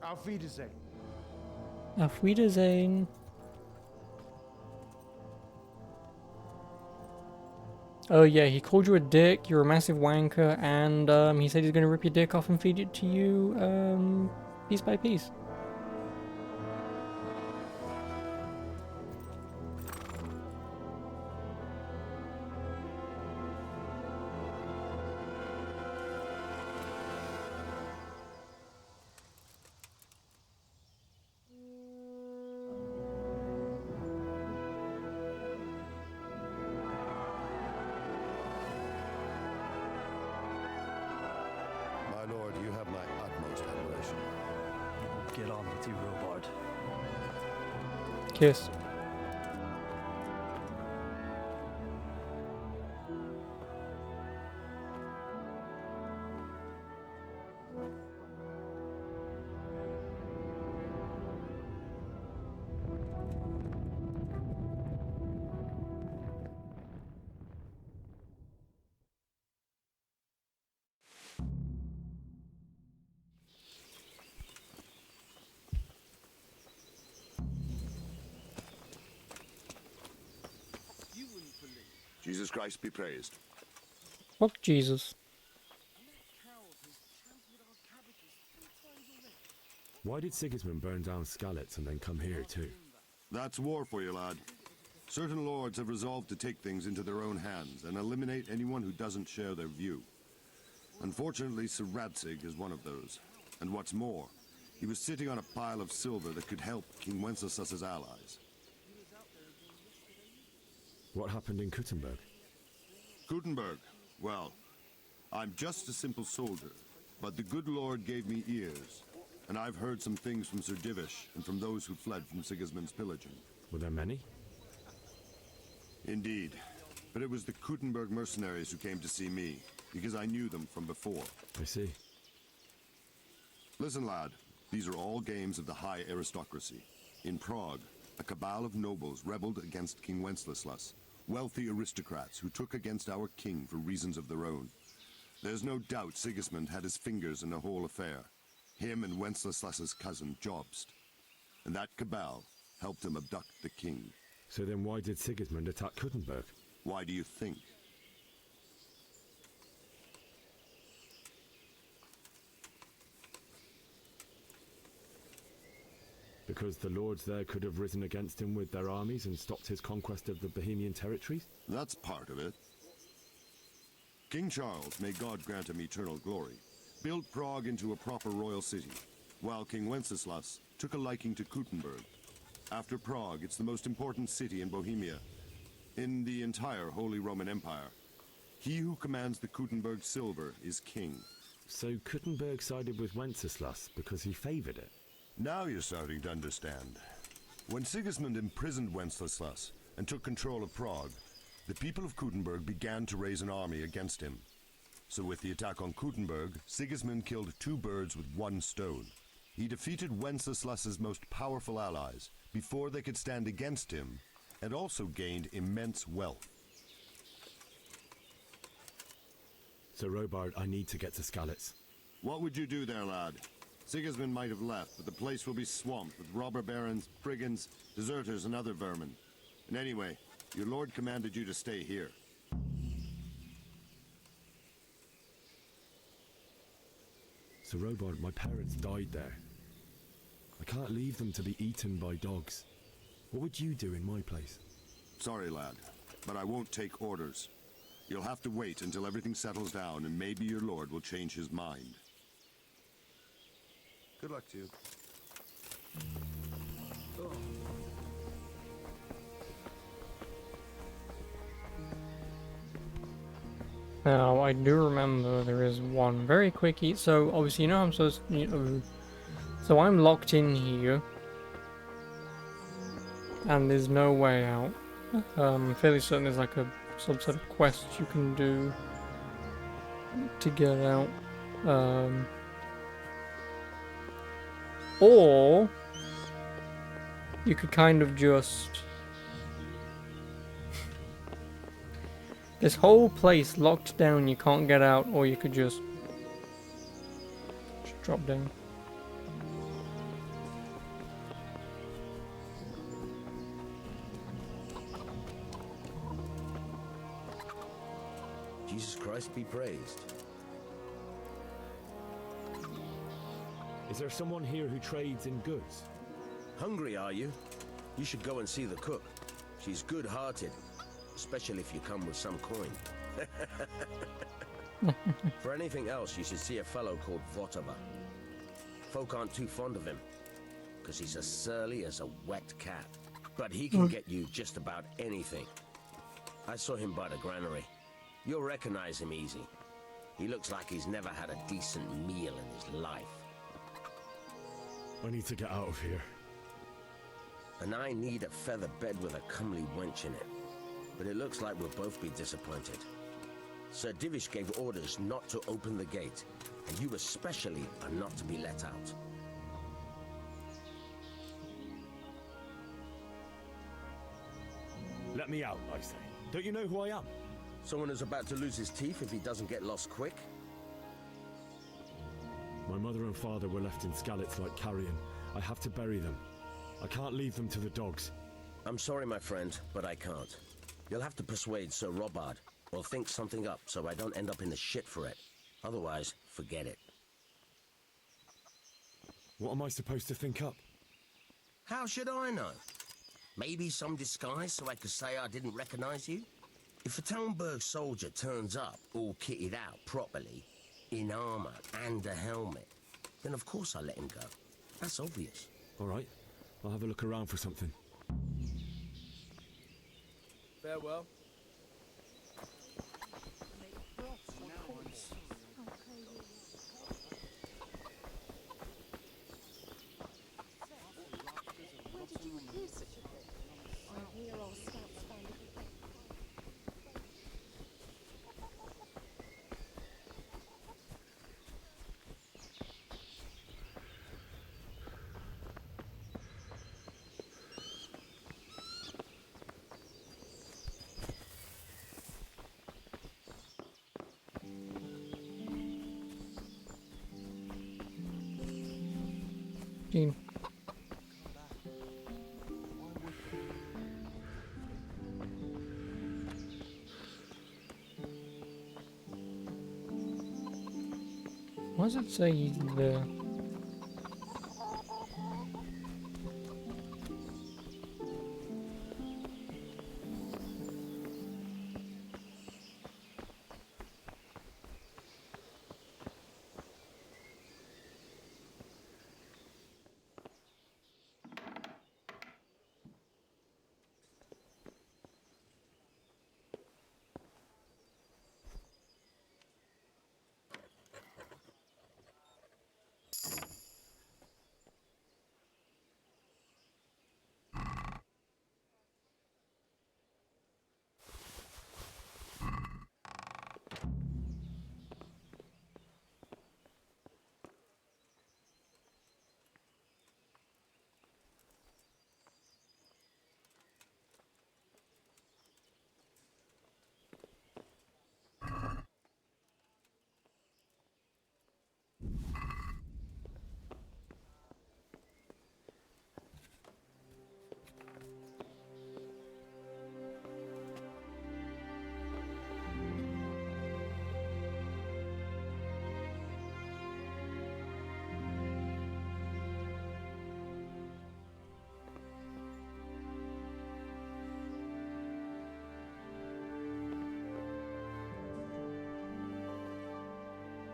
Auf Wiedersehen. Auf Wiedersehen. Oh yeah, he called you a dick, you're a massive wanker, and he said he's gonna rip your dick off and feed it to you, piece by piece. My lord, you have my utmost admiration. Get on with you, Robard. Kiss. Jesus Christ be praised. Fuck Jesus. Why did Sigismund burn down Skalitz and then come here too? That's war for you, lad. Certain lords have resolved to take things into their own hands and eliminate anyone who doesn't share their view. Unfortunately, Sir Radzig is one of those. And what's more, he was sitting on a pile of silver that could help King Wenceslas's allies. What happened in Kuttenberg? Kuttenberg? Well, I'm just a simple soldier, but the good Lord gave me ears, and I've heard some things from Sir Divish and from those who fled from Sigismund's pillaging. Were there many? Indeed, but it was the Kuttenberg mercenaries who came to see me, because I knew them from before. I see. Listen, lad, these are all games of the high aristocracy. In Prague, a cabal of nobles rebelled against King Wenceslas, wealthy aristocrats who took against our king for reasons of their own. There's no doubt Sigismund had his fingers in the whole affair. Him and Wenceslas's cousin, Jobst. And that cabal helped him abduct the king. So then why did Sigismund attack Kuttenberg? Why do you think? Because the lords there could have risen against him with their armies and stopped his conquest of the Bohemian territories? That's part of it. King Charles, may God grant him eternal glory, built Prague into a proper royal city, while King Wenceslas took a liking to Kuttenberg. After Prague, it's the most important city in Bohemia, in the entire Holy Roman Empire. He who commands the Kuttenberg silver is king. So Kuttenberg sided with Wenceslas because he favoured it? Now you're starting to understand. When Sigismund imprisoned Wenceslas and took control of Prague, the people of Kuttenberg began to raise an army against him. So with the attack on Kuttenberg, Sigismund killed 2 birds with 1 stone. He defeated Wenceslas's most powerful allies before they could stand against him, and also gained immense wealth. Sir Robard, I need to get to Skalitz. What would you do there, lad? Sigismund might have left, but the place will be swamped with robber barons, brigands, deserters, and other vermin. And anyway, your lord commanded you to stay here. Sir Robard, my parents died there. I can't leave them to be eaten by dogs. What would you do in my place? Sorry, lad, but I won't take orders. You'll have to wait until everything settles down, and maybe your lord will change his mind. Good luck to you. Now, I do remember there is one very quick eat. So, obviously, you know I'm supposed to... so I'm locked in here. And there's no way out. I'm fairly certain there's like a subset of quests you can do to get out. Or you could kind of just... this whole place locked down, you can't get out, or you could just drop down. Jesus Christ be praised. Is there someone here who trades in goods? Hungry, are you? You should go and see the cook. She's good-hearted, especially if you come with some coin. For anything else, you should see a fellow called Votava. Folk aren't too fond of him, because he's as surly as a wet cat. But he can get you just about anything. I saw him by the granary. You'll recognize him easy. He looks like he's never had a decent meal in his life. I need to get out of here. And I need a feather bed with a comely wench in it. But it looks like we'll both be disappointed. Sir Divish gave orders not to open the gate, and you especially are not to be let out. Let me out, I say. Don't you know who I am? Someone who's about to lose his teeth if he doesn't get lost quick? My mother and father were left in Skalitz like carrion. I have to bury them. I can't leave them to the dogs. I'm sorry, my friend, but I can't. You'll have to persuade Sir Robard, or think something up so I don't end up in the shit for it. Otherwise, forget it. What am I supposed to think up? How should I know? Maybe some disguise so I could say I didn't recognize you? If a Talmberg soldier turns up all kitted out properly, in armor and a helmet, then of course I let him go. That's obvious. All right, I'll have a look around for something. Farewell. Where did you hear such a thing? I hear all scouts found it. Gene. Why does it say he's there?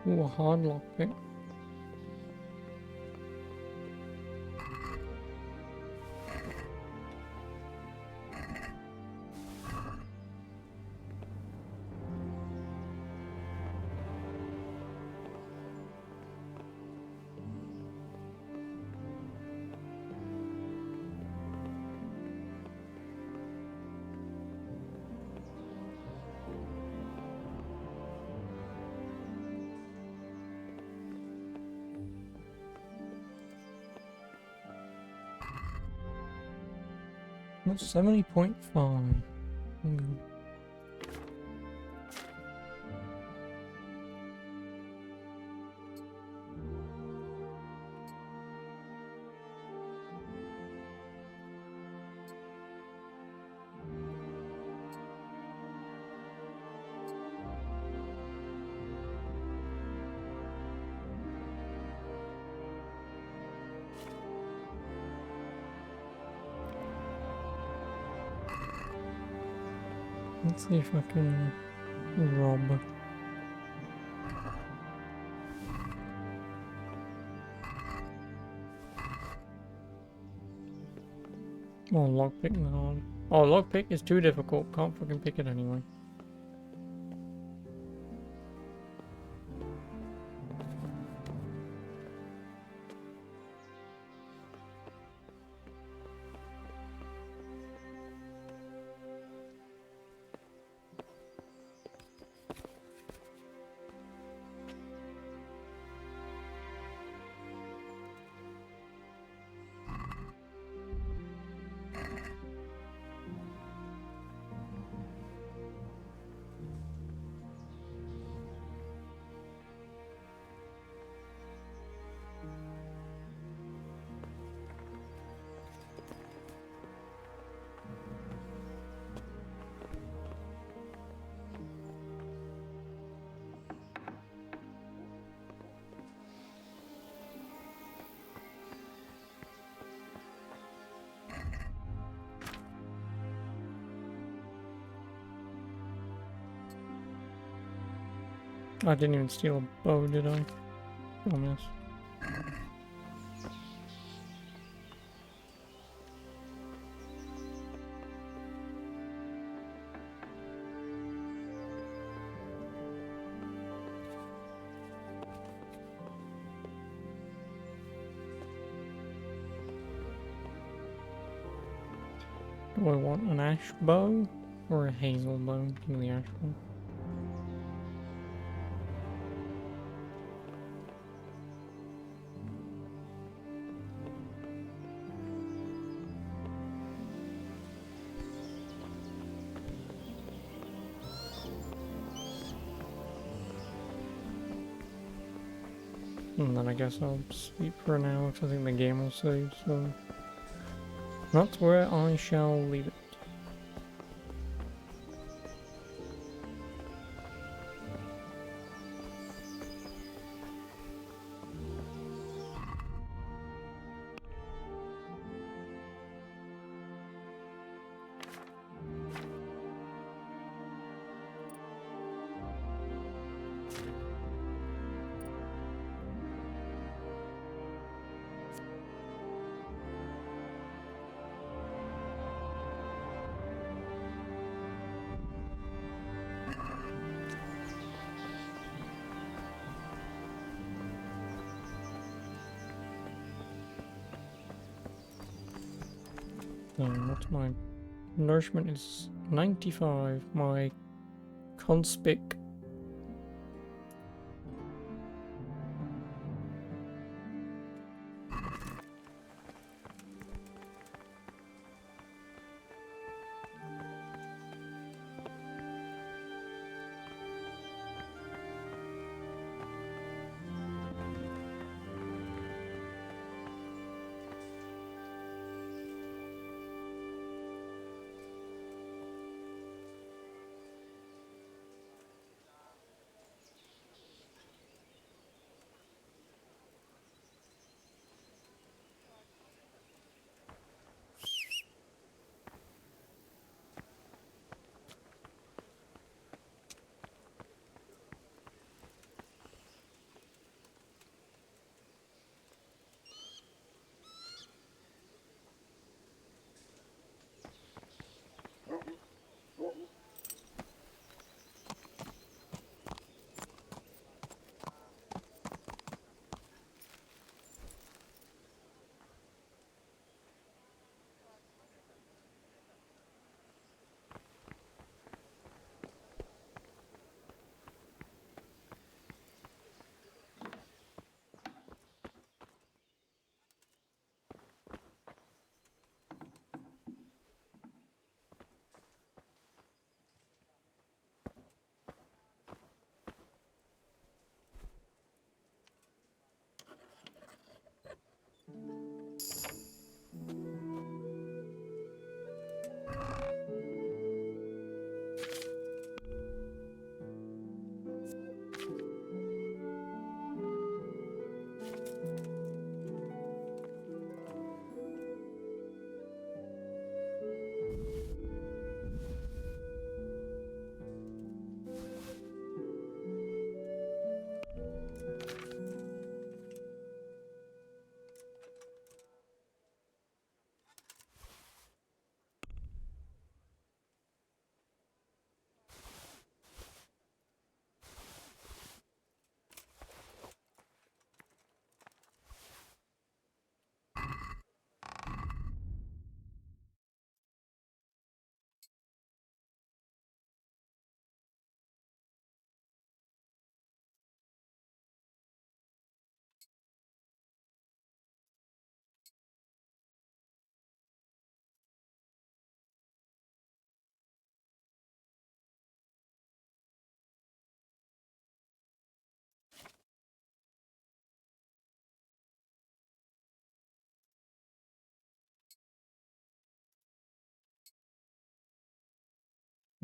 Ooh, a hard lockpick. That's 70.5. Let's see if I can rob. Oh, lockpick now. Oh, lockpick is too difficult. Can't fucking pick it anyway. I didn't even steal a bow, did I? Oh, miss. Do I want an ash bow or a hazel bow? Give me the ash bow. And then I guess I'll sleep for an hour, which I think the game will save, so that's where I shall leave it. What's my nourishment is 95. My conspic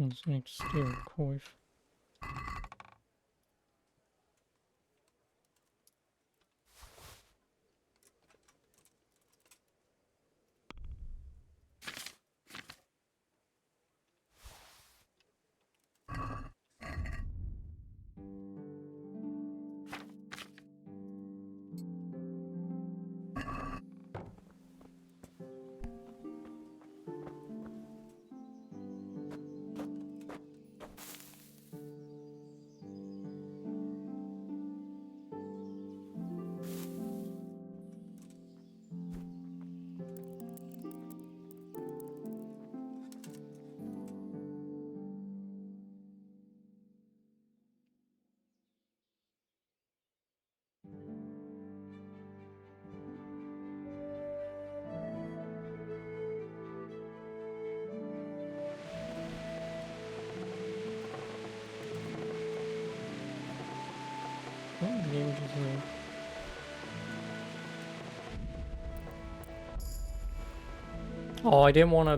Let's need to steal a coif. What game is it? Oh, I didn't want to.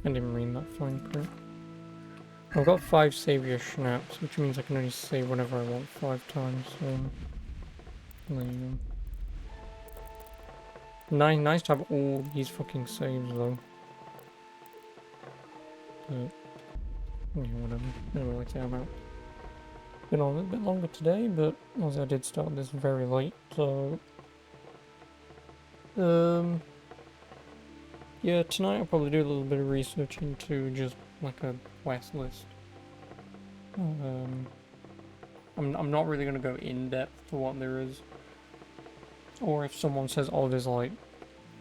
I didn't mean that fine print. I've got 5 savior snaps, which means I can only save whenever I want 5 times. So there you go. Nice to have all these fucking saves though. But yeah, whatever. Anyway, like I say, I'm out. Been on a little bit longer today, but obviously I did start this very late, so yeah, tonight I'll probably do a little bit of research into just like a quest list. I'm not really gonna go in depth to what there is, or if someone says, oh, there's like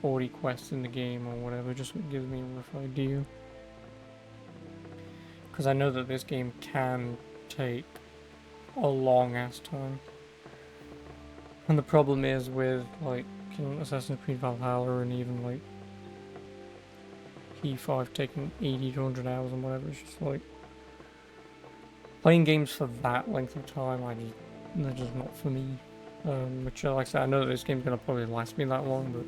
40 quests in the game or whatever, just gives me a rough idea. Because I know that this game can take a long ass time, and the problem is with like Assassin's Creed Valhalla and even like P5 taking 80 to 100 hours and whatever. It's just like playing games for that length of time. They're just not for me. Which, like I said, I know that this game's gonna probably last me that long, but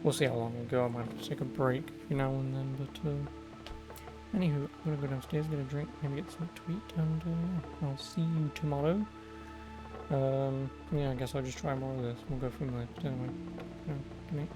we'll see how long I go. I might have to take a break every now and then. But anywho, I'm gonna go downstairs, get a drink, maybe get something to eat, and I'll see you tomorrow. Yeah, I guess I'll just try more of this. We'll go from there. But anyway, good night.